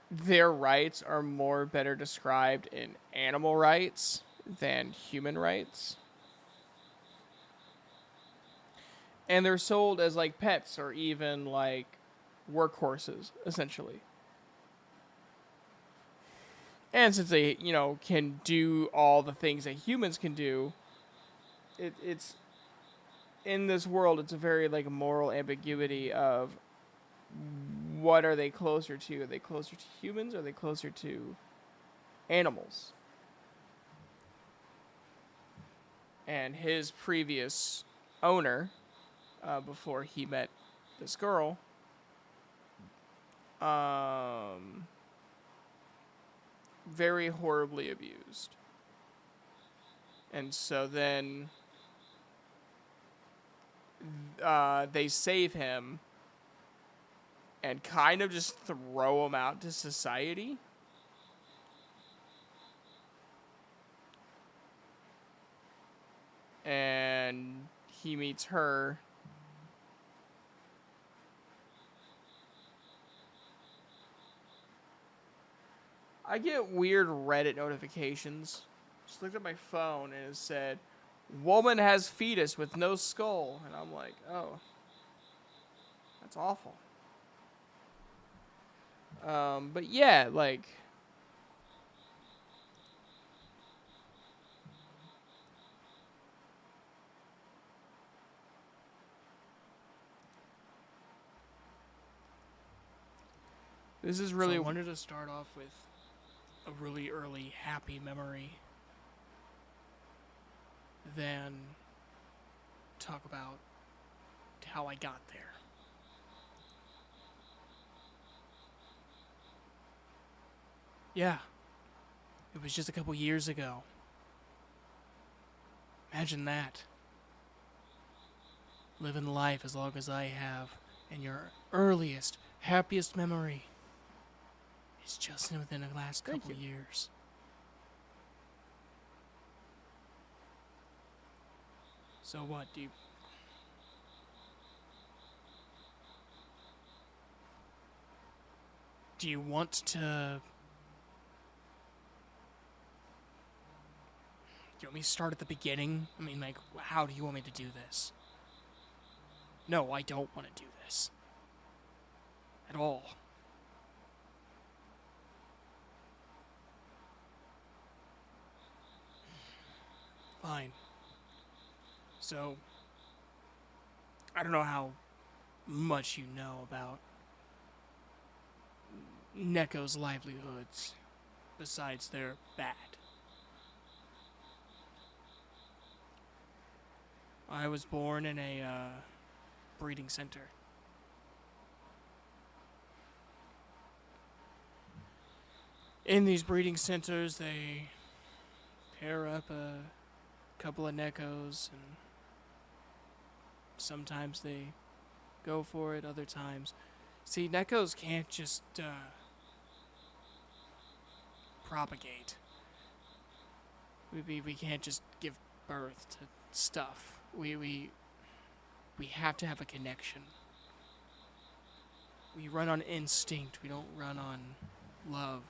their rights are more better described in animal rights than human rights. And they're sold as, like, pets or even, like, workhorses, essentially. And since they, you know, can do all the things that humans can do, it's in this world, it's a very, like, moral ambiguity of what are they closer to? Are they closer to humans or are they closer to animals? And his previous owner, before he met this girl, very horribly abused. And so then they save him and kind of just throw him out to society. And he meets her. I get weird Reddit notifications. Just looked at my phone and it said, "Woman has fetus with no skull." And I'm like, oh, that's awful. But yeah, like, this is really. So I wanted to start off with a really early happy memory, then talk about how I got there. Yeah, it was just a couple years ago. Imagine that. Living life as long as I have, and your earliest, happiest memory is just within the last couple years. So what, do you want to... Do you want me to start at the beginning? I mean, like, how do you want me to do this? No, I don't want to do this. At all. So, I don't know how much you know about Neko's livelihoods, besides they're bad. I was born in a breeding center. In these breeding centers, they pair up a couple of Nekos, and sometimes they go for it, other times. See, Nekos can't just propagate. We can't just give birth to stuff. We have to have a connection. We run on instinct. We don't run on love.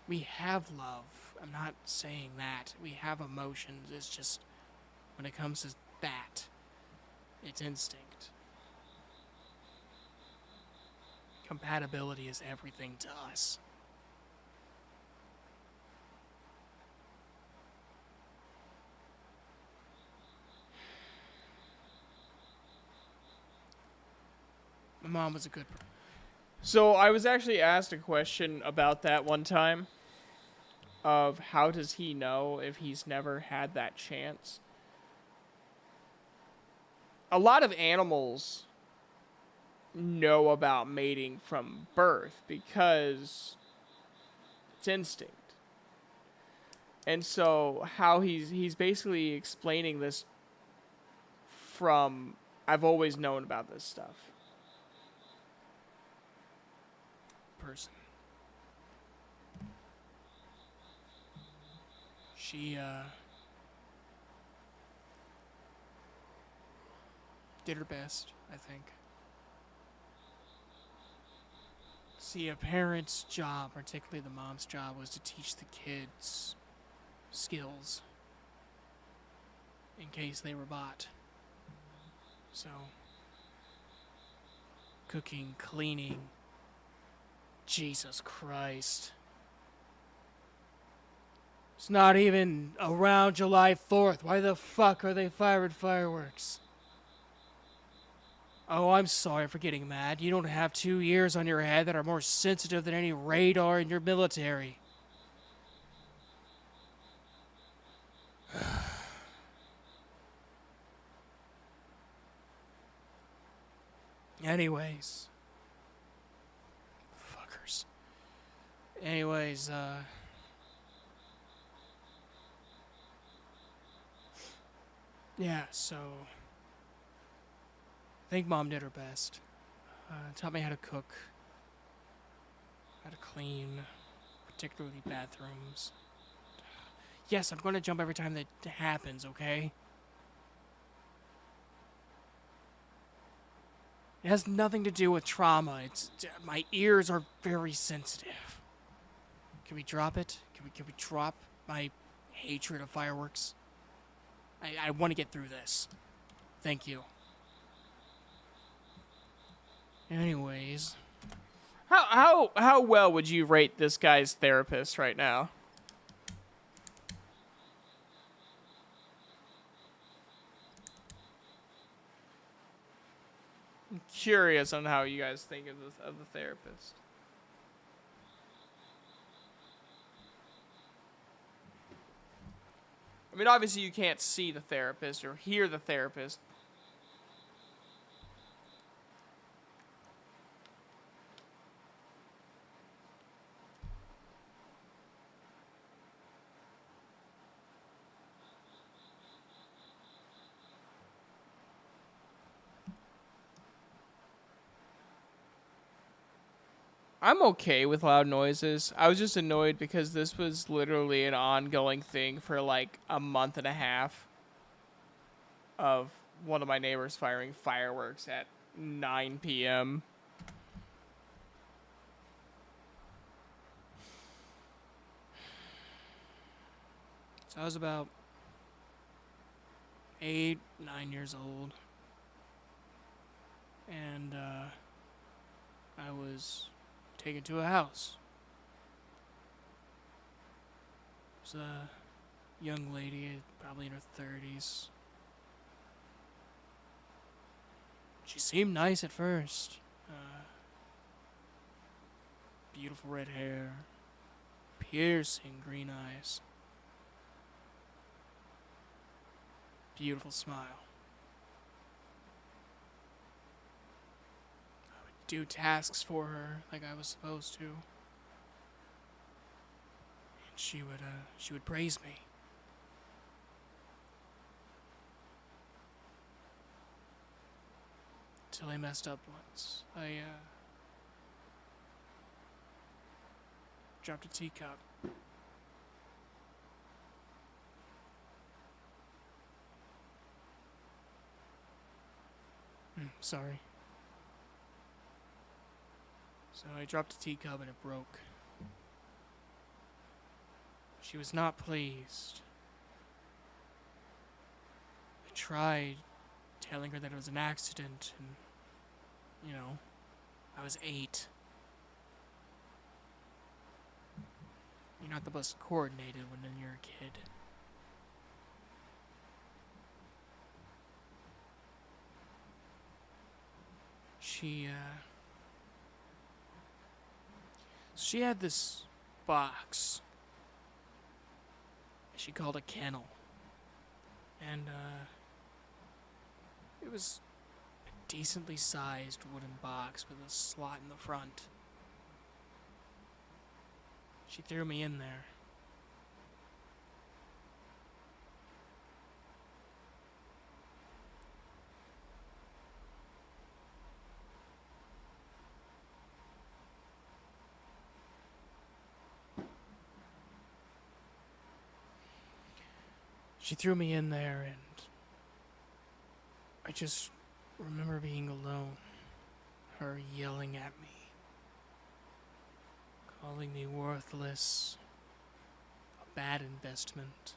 We have love. I'm not saying that. We have emotions. It's just, when it comes to that, it's instinct. Compatibility is everything to us. My mom was a good person. So I was actually asked a question about that one time, of how does he know if he's never had that chance? A lot of animals know about mating from birth because it's instinct. And so how he's basically explaining this from, I've always known about this stuff. Person. She did her best, I think. See, a parent's job, particularly the mom's job, was to teach the kids skills in case they were bought. So, cooking, cleaning, Jesus Christ. It's not even around July 4th. Why the fuck are they firing fireworks? Oh, I'm sorry for getting mad. You don't have 2 ears on your head that are more sensitive than any radar in your military. Anyways. Fuckers. Anyways, yeah, so I think Mom did her best. Taught me how to cook, how to clean, particularly bathrooms. Yes, I'm going to jump every time that happens, okay? It has nothing to do with trauma. It's my ears are very sensitive. Can we drop it? Can we drop my hatred of fireworks? I want to get through this. Thank you. Anyways, how well would you rate this guy's therapist right now? I'm curious on how you guys think of the therapist. I mean, obviously you can't see the therapist or hear the therapist. I'm okay with loud noises. I was just annoyed because this was literally an ongoing thing for like a month and a half of one of my neighbors firing fireworks at 9 p.m. So I was about 8, 9 years old. And I was taken to a house. It was young lady, probably in her 30s. She seemed nice at first. Beautiful red hair, piercing green eyes, beautiful smile. I would do tasks for her like I was supposed to. And she would praise me. Till I messed up once. I dropped a teacup. Sorry. So I dropped a teacup and it broke. She was not pleased. I tried telling her that it was an accident and, I was 8. You're not the most coordinated when you're a kid. She had this box she called a kennel. And, it was a decently sized wooden box with a slot in the front. She threw me in there. She threw me in there, and I just remember being alone, her yelling at me, calling me worthless, a bad investment.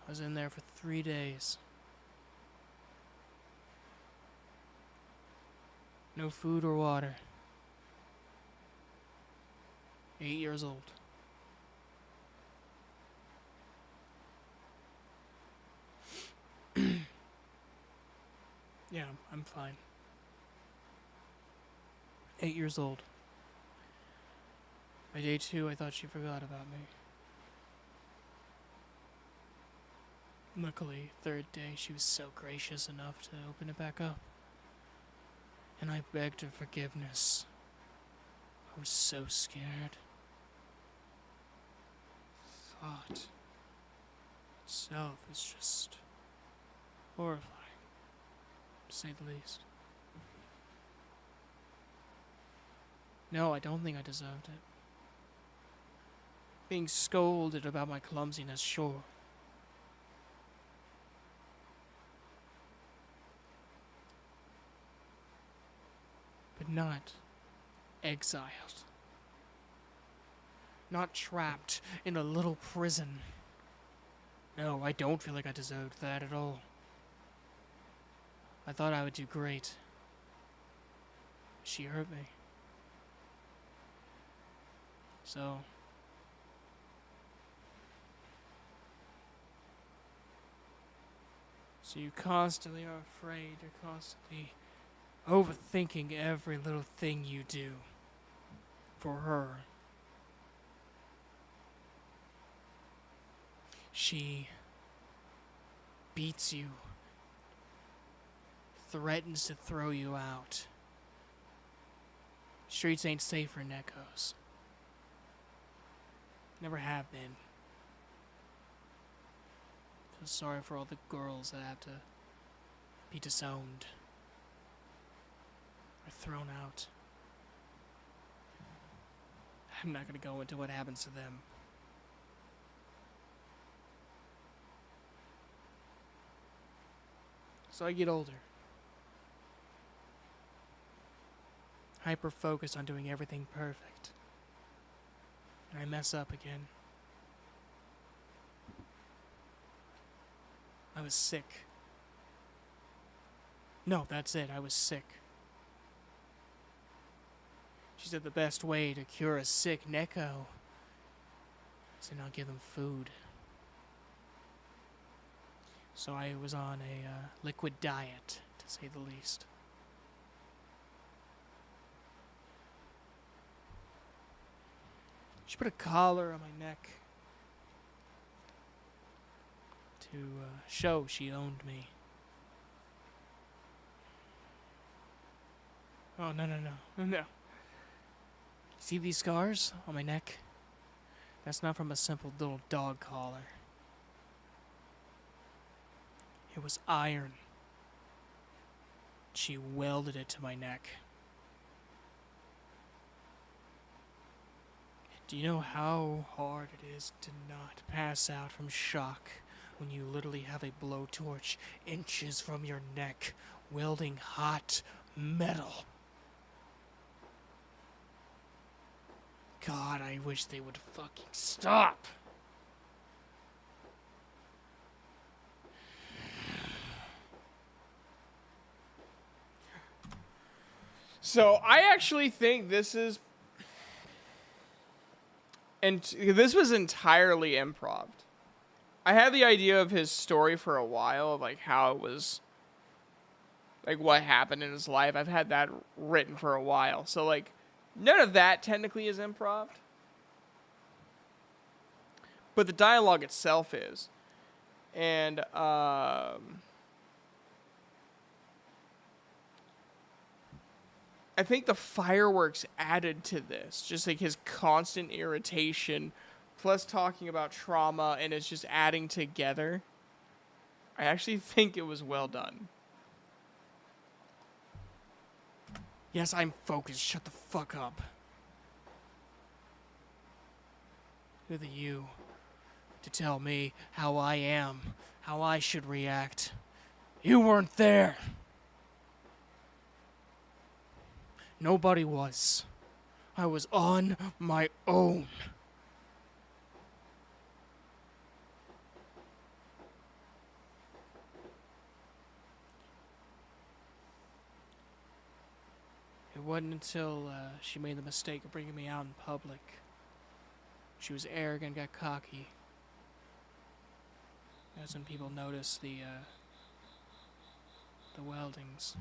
I was in there for 3 days. No food or water. 8 years old. Yeah, I'm fine. 8 years old. By day 2, I thought she forgot about me. Luckily, 3rd day, she was so gracious enough to open it back up. And I begged her forgiveness. I was so scared. Thought itself is just horrifying, to say the least. No, I don't think I deserved it. Being scolded about my clumsiness, sure. But not exiled. Not trapped in a little prison. No, I don't feel like I deserved that at all. I thought I would do great. She hurt me. So you constantly are afraid, you're constantly overthinking every little thing you do for her. She beats you, threatens to throw you out. Streets ain't safe for Nekos. Never have been. Feel sorry for all the girls that have to be disowned or thrown out. I'm not gonna go into what happens to them. So I get older. Hyper-focused on doing everything perfect. And I mess up again. I was sick. No, that's it. I was sick. She said the best way to cure a sick Neko to not give them food. So I was on a liquid diet, to say the least. She put a collar on my neck to show she owned me. Oh, no, no, no, no. See these scars on my neck? That's not from a simple little dog collar. It was iron. She welded it to my neck. Do you know how hard it is to not pass out from shock when you literally have a blowtorch inches from your neck welding hot metal? God, I wish they would fucking stop. So I actually think this is, and this was entirely improv. I had the idea of his story for a while, of like how it was, like what happened in his life. I've had that written for a while. So like none of that technically is improv. But the dialogue itself is. And I think the fireworks added to this, just like his constant irritation, plus talking about trauma, and it's just adding together. I actually think it was well done. Yes, I'm focused. Shut the fuck up. Who are you to tell me how I am, how I should react? You weren't there. Nobody was. I was on my own. It wasn't until she made the mistake of bringing me out in public. She was arrogant, got cocky. That's when people noticed the weldings.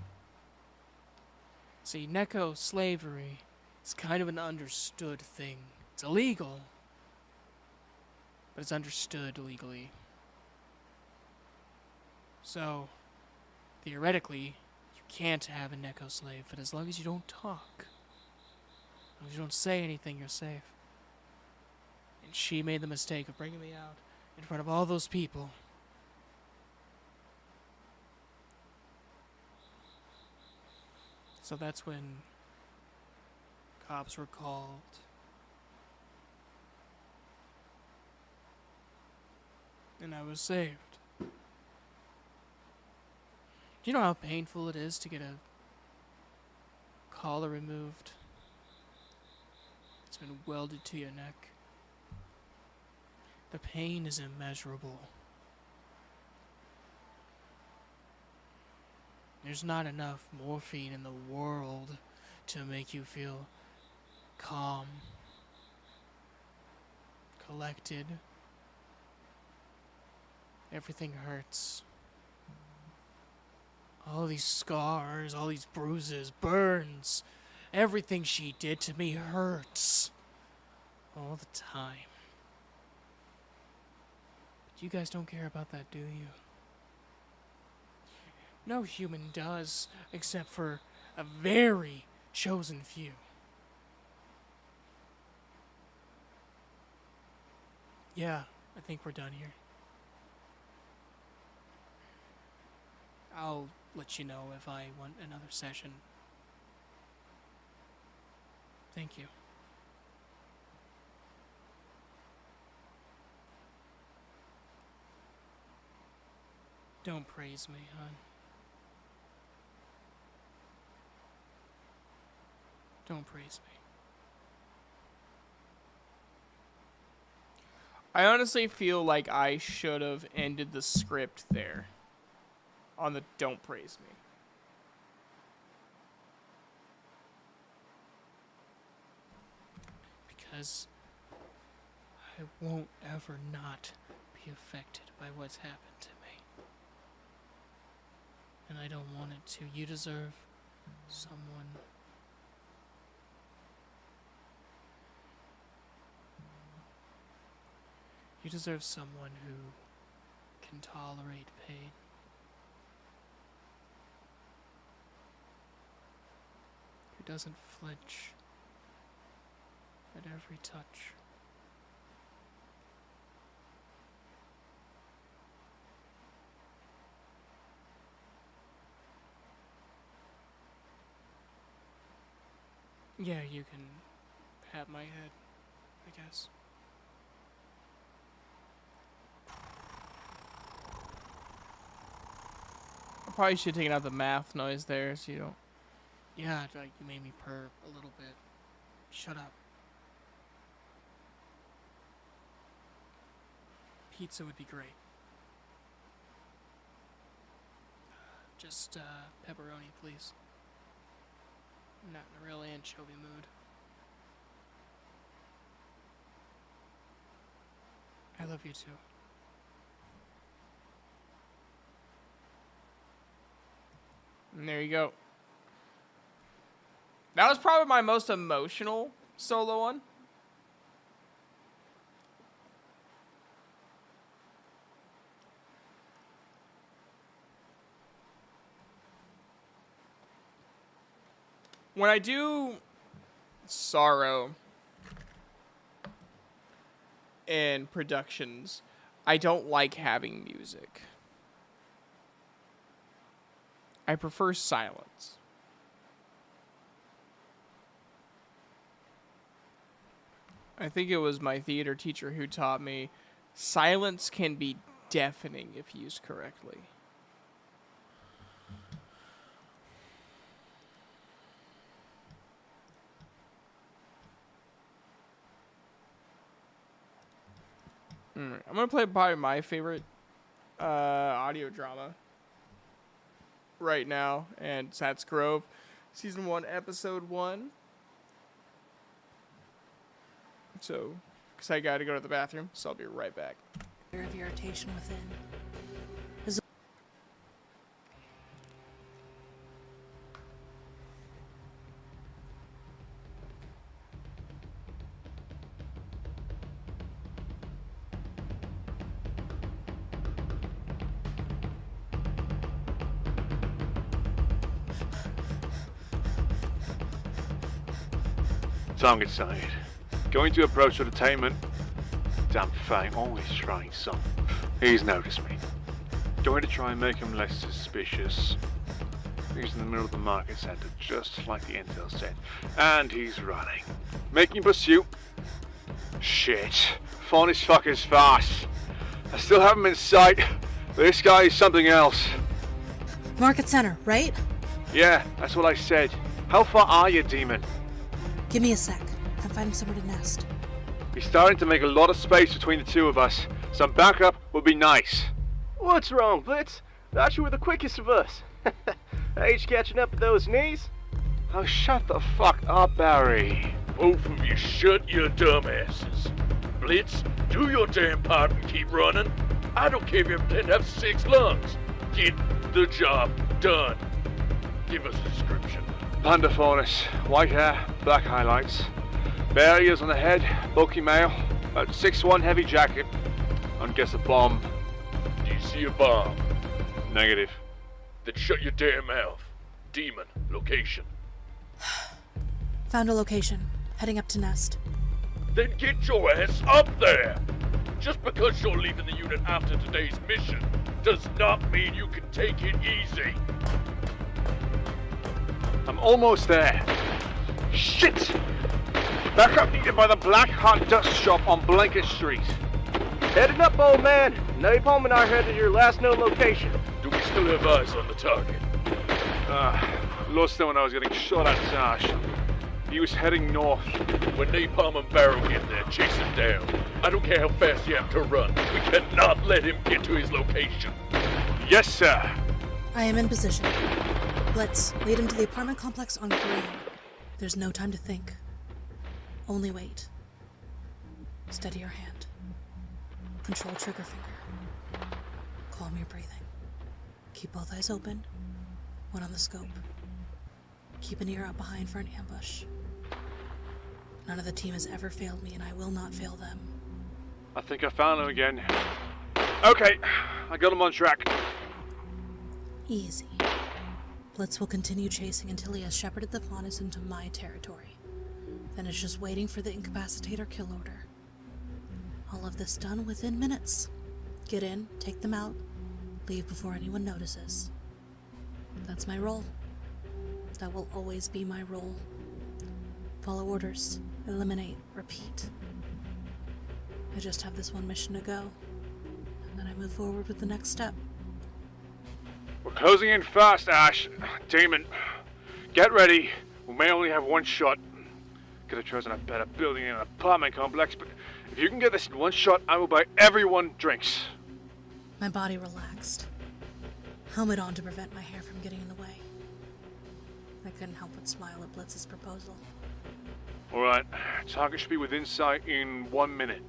See, Neko slavery is kind of an understood thing. It's illegal, but it's understood legally. So, theoretically, you can't have a Neko slave, but as long as you don't talk, as long as you don't say anything, you're safe. And she made the mistake of bringing me out in front of all those people. So that's when cops were called. And I was saved. Do you know how painful it is to get a collar removed? It's been welded to your neck. The pain is immeasurable. There's not enough morphine in the world to make you feel calm, collected. Everything hurts. All these scars, all these bruises, burns. Everything she did to me hurts. All the time. But you guys don't care about that, do you? No human does, except for a very chosen few. Yeah, I think we're done here. I'll let you know if I want another session. Thank you. Don't praise me, hon. Don't praise me. I honestly feel like I should have ended the script there. On the don't praise me. Because I won't ever not be affected by what's happened to me. And I don't want it to. You deserve someone. You deserve someone who can tolerate pain. Who doesn't flinch at every touch. Yeah, you can pat my head, I guess. I probably should have taken out the math noise there so you don't... Yeah, like you made me purr a little bit. Shut up. Pizza would be great. Just pepperoni, please. I'm not in a real anchovy mood. I love you too. And there you go. That was probably my most emotional solo one. When I do sorrow in productions, I don't like having music. I prefer silence. I think it was my theater teacher who taught me silence can be deafening if used correctly. I'm gonna play probably my favorite audio drama right now, and that's Grove, Season 1, Episode 1. So, because I gotta go to the bathroom, so I'll be right back. Of irritation within. Target sighted. Going to approach entertainment. Damn fame, always trying something. He's noticed me. Going to try and make him less suspicious. He's in the middle of the market center, just like the intel said. And he's running. Making pursuit. Shit. Found his fuckers fast. I still have him in sight. This guy is something else. Market center, right? Yeah, that's what I said. How far are you, demon? Give me a sec. I'm finding somewhere to nest. He's starting to make a lot of space between the two of us. Some backup would be nice. What's wrong, Blitz? Thought you were the quickest of us. Age catching up with those knees? Oh, shut the fuck up, Barry. Both of you shut your dumb asses. Blitz, do your damn part and keep running. I don't care if you pretend to have 6 lungs. Get the job done. Give us a description. Pandafaunus, white hair, black highlights. Barriers on the head, bulky male, about 6'1" heavy jacket. I'd guess a bomb. Do you see a bomb? Negative. Then shut your damn mouth. Demon, location. Found a location. Heading up to nest. Then get your ass up there! Just because you're leaving the unit after today's mission does not mean you can take it easy. I'm almost there. Shit! Backup needed by the Black Hot Dust Shop on Blanket Street. Heading up, old man. Napalm and I headed your last known location. Do we still have eyes on the target? Lost him when I was getting shot at Sash. He was heading north. When Napalm and Barrow get there, chase him down. I don't care how fast you have to run. We cannot let him get to his location. Yes, sir. I am in position. Blitz, lead him to the apartment complex on Green. There's no time to think. Only wait. Steady your hand. Control trigger finger. Calm your breathing. Keep both eyes open. One on the scope. Keep an ear out behind for an ambush. None of the team has ever failed me, and I will not fail them. I think I found him again. Okay, I got him on track. Easy. Blitz will continue chasing until he has shepherded the Faunus into my territory. Then it's just waiting for the incapacitate kill order. All of this done within minutes. Get in, take them out, leave before anyone notices. That's my role. That will always be my role. Follow orders, eliminate, repeat. I just have this one mission to go, and then I move forward with the next step. We're closing in fast, Ash. Damon, get ready. We may only have one shot. Could have chosen a better building in an apartment complex, but if you can get this in one shot, I will buy everyone drinks. My body relaxed. Helmet on to prevent my hair from getting in the way. I couldn't help but smile at Blitz's proposal. Alright, target should be within sight in 1 minute.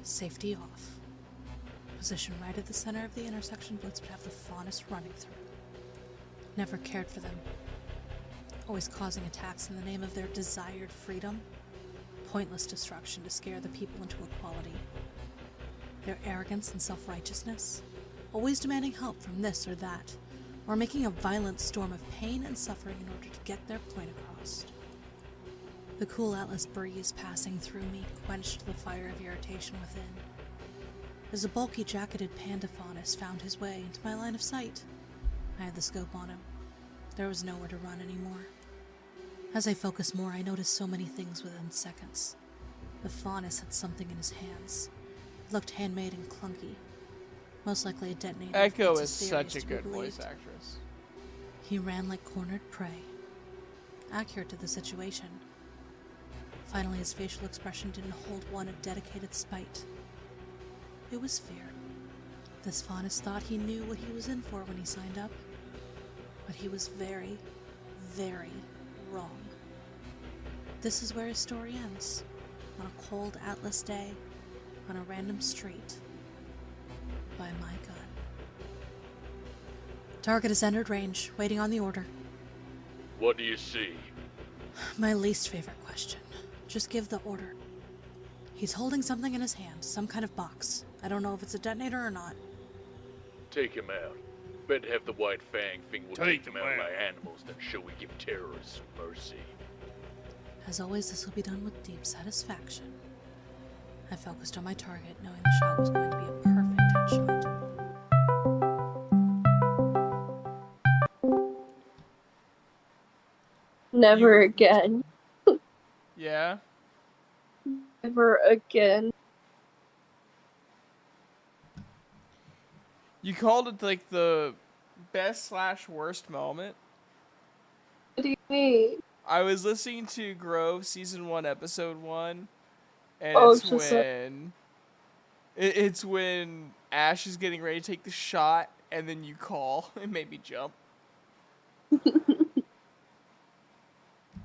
Safety off. Position right at the center of the intersection Blitz would have the Faunus running through. Never cared for them. Always causing attacks in the name of their desired freedom. Pointless destruction to scare the people into equality. Their arrogance and self-righteousness. Always demanding help from this or that. Or making a violent storm of pain and suffering in order to get their point across. The cool Atlas breeze passing through me quenched the fire of irritation within. As a bulky jacketed panda Faunus found his way into my line of sight, I had the scope on him. There was nowhere to run anymore. As I focused more, I noticed so many things within seconds. The Faunus had something in his hands. It looked handmade and clunky. Most likely a detonator. Echo is such a good voice actress. He ran like cornered prey. Accurate to the situation. Finally, his facial expression didn't hold one of dedicated spite. It was fear. This Faunus thought he knew what he was in for when he signed up. But he was very, very wrong. This is where his story ends. On a cold Atlas day, on a random street, by my gun. Target has entered range, waiting on the order. What do you see? My least favorite question. Just give the order. He's holding something in his hand, some kind of box. I don't know if it's a detonator or not. Take him out. Bet have the white fang thing will take them out like animals, then shall we give terrorists mercy? As always, this will be done with deep satisfaction. I focused on my target, knowing the shot was going to be a perfect headshot. Never again. Yeah? Never again. You called it like the best/worst moment? What do you mean? I was listening to Grove Season 1, Episode 1, and it's when Ash is getting ready to take the shot, and then you call. It made me jump.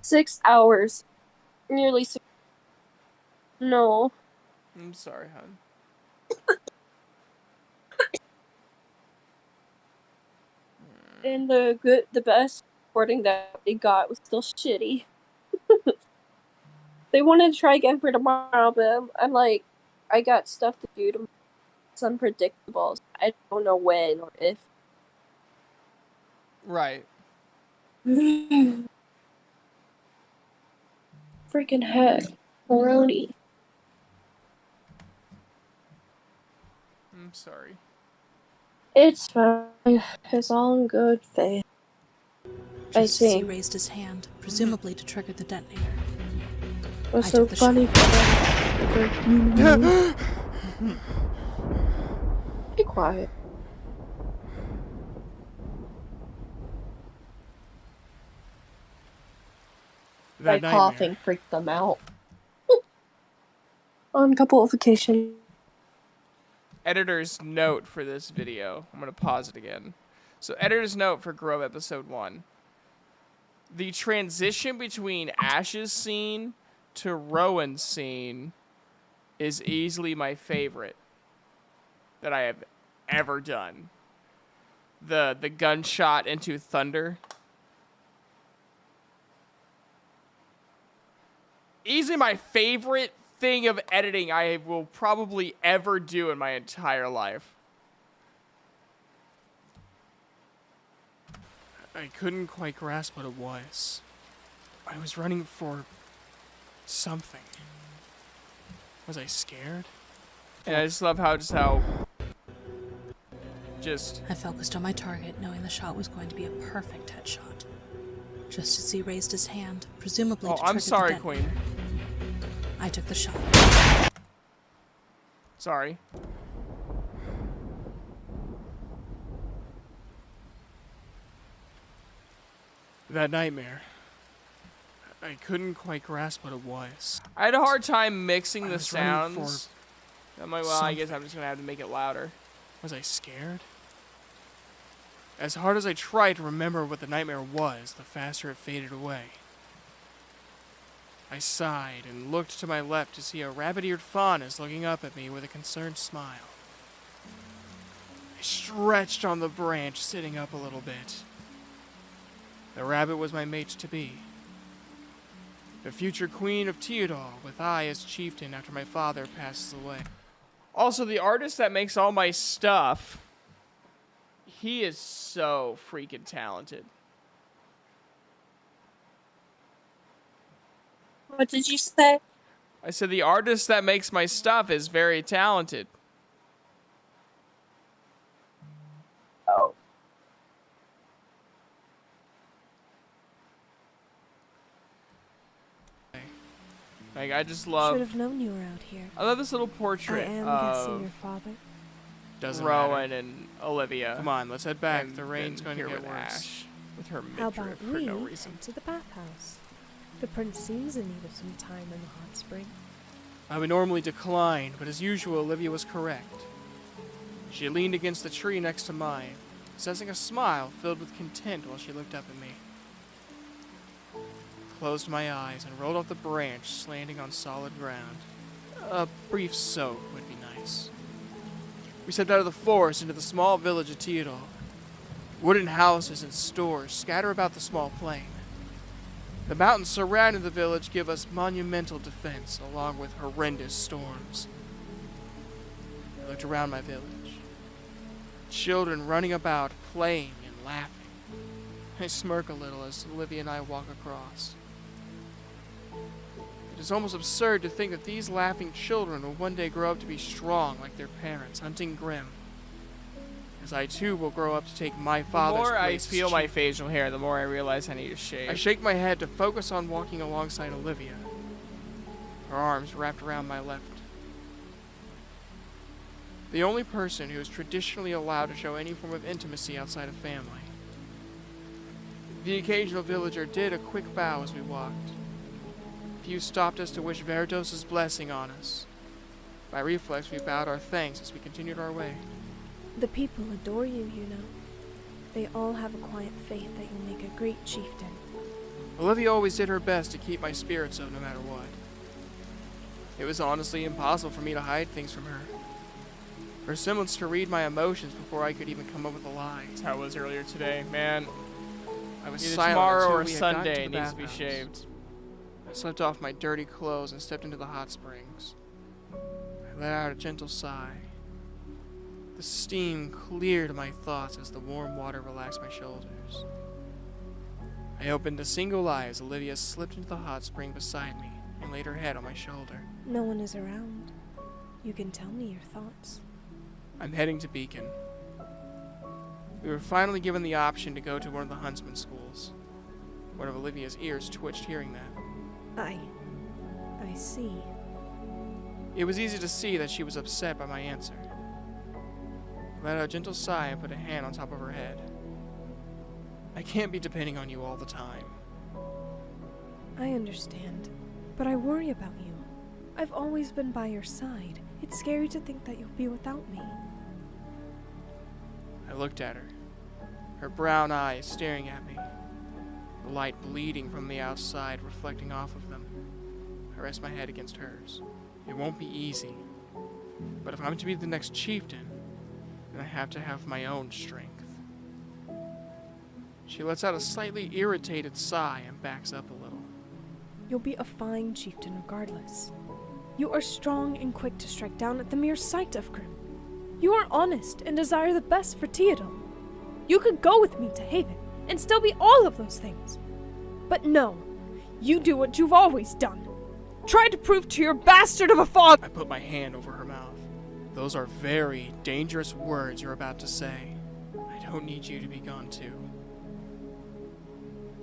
6 hours. Nearly 6. No. I'm sorry, hon. And the best recording that they got was still shitty. They wanted to try again for tomorrow, but I'm like, I got stuff to do tomorrow. It's unpredictable. So I don't know when or if. Right. Freaking heck. Moroni. I'm sorry. It's fine. It's all in good faith. Just as he raised his hand, presumably to trigger the detonator. What's so funny? Be quiet. That My coughing freaked them out. On a couple of occasions. Editor's note for this video. I'm going to pause it again. So, editor's note for Grove Episode 1. The transition between Ash's scene to Rowan's scene is easily my favorite that I have ever done. The gunshot into thunder. Easily my favorite thing of editing I will probably ever do in my entire life. I couldn't quite grasp what it was. I was running for something. Was I scared? And I just love how I focused on my target, knowing the shot was going to be a perfect headshot. Just as he raised his hand, presumably to trigger I'm sorry, the Queen. detonator, I took the shot. Sorry. That nightmare. I couldn't quite grasp what it was. I had a hard time mixing the sounds. I'm like, well, I guess I'm just gonna have to make it louder. Was I scared? As hard as I tried to remember what the nightmare was, the faster it faded away. I sighed and looked to my left to see a rabbit-eared fawn is looking up at me with a concerned smile. I stretched on the branch, sitting up a little bit. The rabbit was my mate-to-be. The future queen of Teodol, with I as chieftain after my father passes away. Also, the artist that makes all my stuff, he is so freaking talented. What did you say? I said the artist that makes my stuff is very talented. Oh. Like, I just love... Should have known you were out here. I love this little portrait I am of guessing your father. Doesn't Rowan and Olivia. Come on, let's head back. The rain's going to get worse. Ash with her How midriff about for we no reason. head to the bathhouse? The prince seems in need of some time in the hot spring. I would normally decline, but as usual, Olivia was correct. She leaned against the tree next to mine, possessing a smile filled with content while she looked up at me. Closed my eyes and rolled off the branch, slanting on solid ground. A brief soak would be nice. We stepped out of the forest into the small village of Teodol. Wooden houses and stores scatter about the small plain. The mountains surrounding the village give us monumental defense, along with horrendous storms. I looked around my village. Children running about, playing and laughing. I smirk a little as Olivia and I walk across. It is almost absurd to think that these laughing children will one day grow up to be strong like their parents, hunting grim. As I too will grow up to take my father's place. The more I feel my facial hair, the more I realize I need to shave. I shake my head to focus on walking alongside Olivia, her arms wrapped around my left. The only person who is traditionally allowed to show any form of intimacy outside of family. The occasional villager did a quick bow as we walked. Few stopped us to wish Veritos' blessing on us. By reflex, we bowed our thanks as we continued our way. The people adore you, you know. They all have a quiet faith that you'll make a great chieftain. Olivia always did her best to keep my spirits up no matter what. It was honestly impossible for me to hide things from her. Her semblance to read my emotions before I could even come up with a lie. That's how it was earlier today, man. I was silent tomorrow until or we had gotten Sunday to the needs to be bathhouse. shaved. I slipped off my dirty clothes and stepped into the hot springs. I let out a gentle sigh. The steam cleared my thoughts as the warm water relaxed my shoulders. I opened a single eye as Olivia slipped into the hot spring beside me and laid her head on my shoulder. No one is around. You can tell me your thoughts. I'm heading to Beacon. We were finally given the option to go to one of the huntsman schools. One of Olivia's ears twitched hearing that. I see. It was easy to see that she was upset by my answer. I let out a gentle sigh and put a hand on top of her head. I can't be depending on you all the time. I understand, but I worry about you. I've always been by your side. It's scary to think that you'll be without me. I looked at her, her brown eyes staring at me, the light bleeding from the outside reflecting off of them. I rest my head against hers. It won't be easy. But if I'm to be the next chieftain, then I have to have my own strength. She lets out a slightly irritated sigh and backs up a little. You'll be a fine chieftain regardless. You are strong and quick to strike down at the mere sight of Grim. You are honest and desire the best for Teodul. You could go with me to Haven and still be all of those things. But no, you do what you've always done. Try to prove to your bastard of a father— I put my hand over her mouth. Those are very dangerous words you're about to say. I don't need you to be gone too.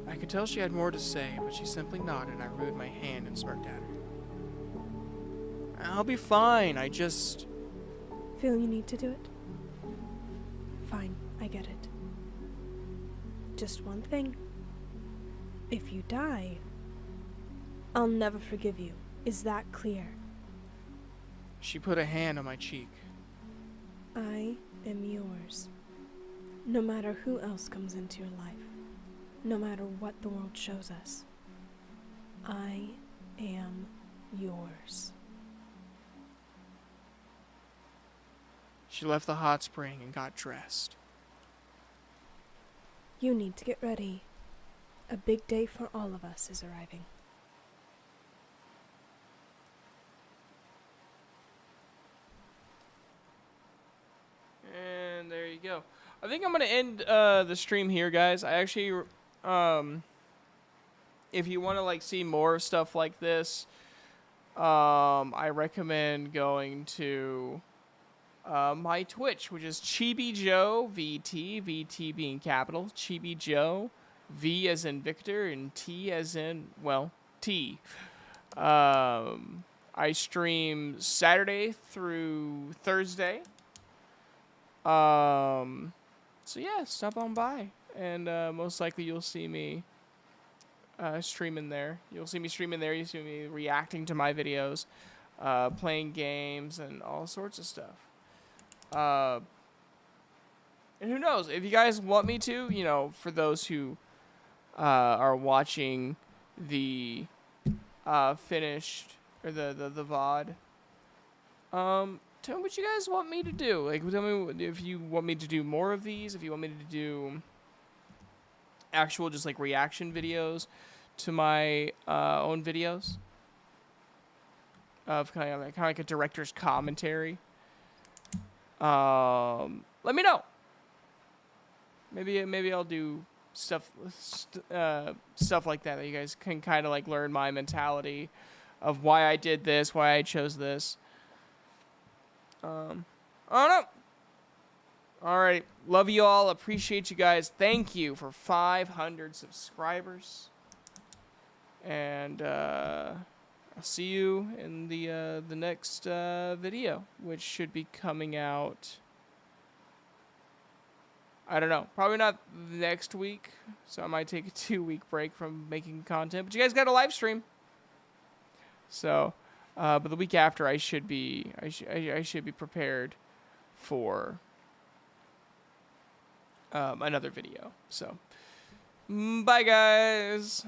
I could tell she had more to say, but she simply nodded and I removed my hand and smirked at her. I'll be fine, I just... Feel you need to do it? Fine, I get it. Just one thing. If you die, I'll never forgive you. Is that clear? She put a hand on my cheek. I am yours. No matter who else comes into your life. No matter what the world shows us. I am yours. She left the hot spring and got dressed. You need to get ready. A big day for all of us is arriving. And there you go. I think I'm going to end the stream here, guys. I actually, if you want to like see more stuff like this, I recommend going to my Twitch, which is Chibi Joe VT, VT being capital, Chibi Joe, V as in Victor, and T as in, well, T. I stream Saturday through Thursday. So yeah, stop on by, and most likely you'll see me streaming there. You'll see me streaming there. You see me reacting to my videos, playing games, and all sorts of stuff. And who knows, if you guys want me to, you know, for those who are watching the finished or the VOD, tell me what you guys want me to do. Like, tell me if you want me to do more of these, if you want me to do actual just like reaction videos to my own videos of kind of like a director's commentary. Let me know. Maybe I'll do stuff like that you guys can kind of like learn my mentality of why I did this, why I chose this. I don't know. All right, love you all. Appreciate you guys. Thank you for 500 subscribers, and I'll see you in the next video, which should be coming out. I don't know, probably not next week, so I might take a 2-week break from making content. But you guys got a live stream, so but the week after I should be prepared for another video. So bye guys.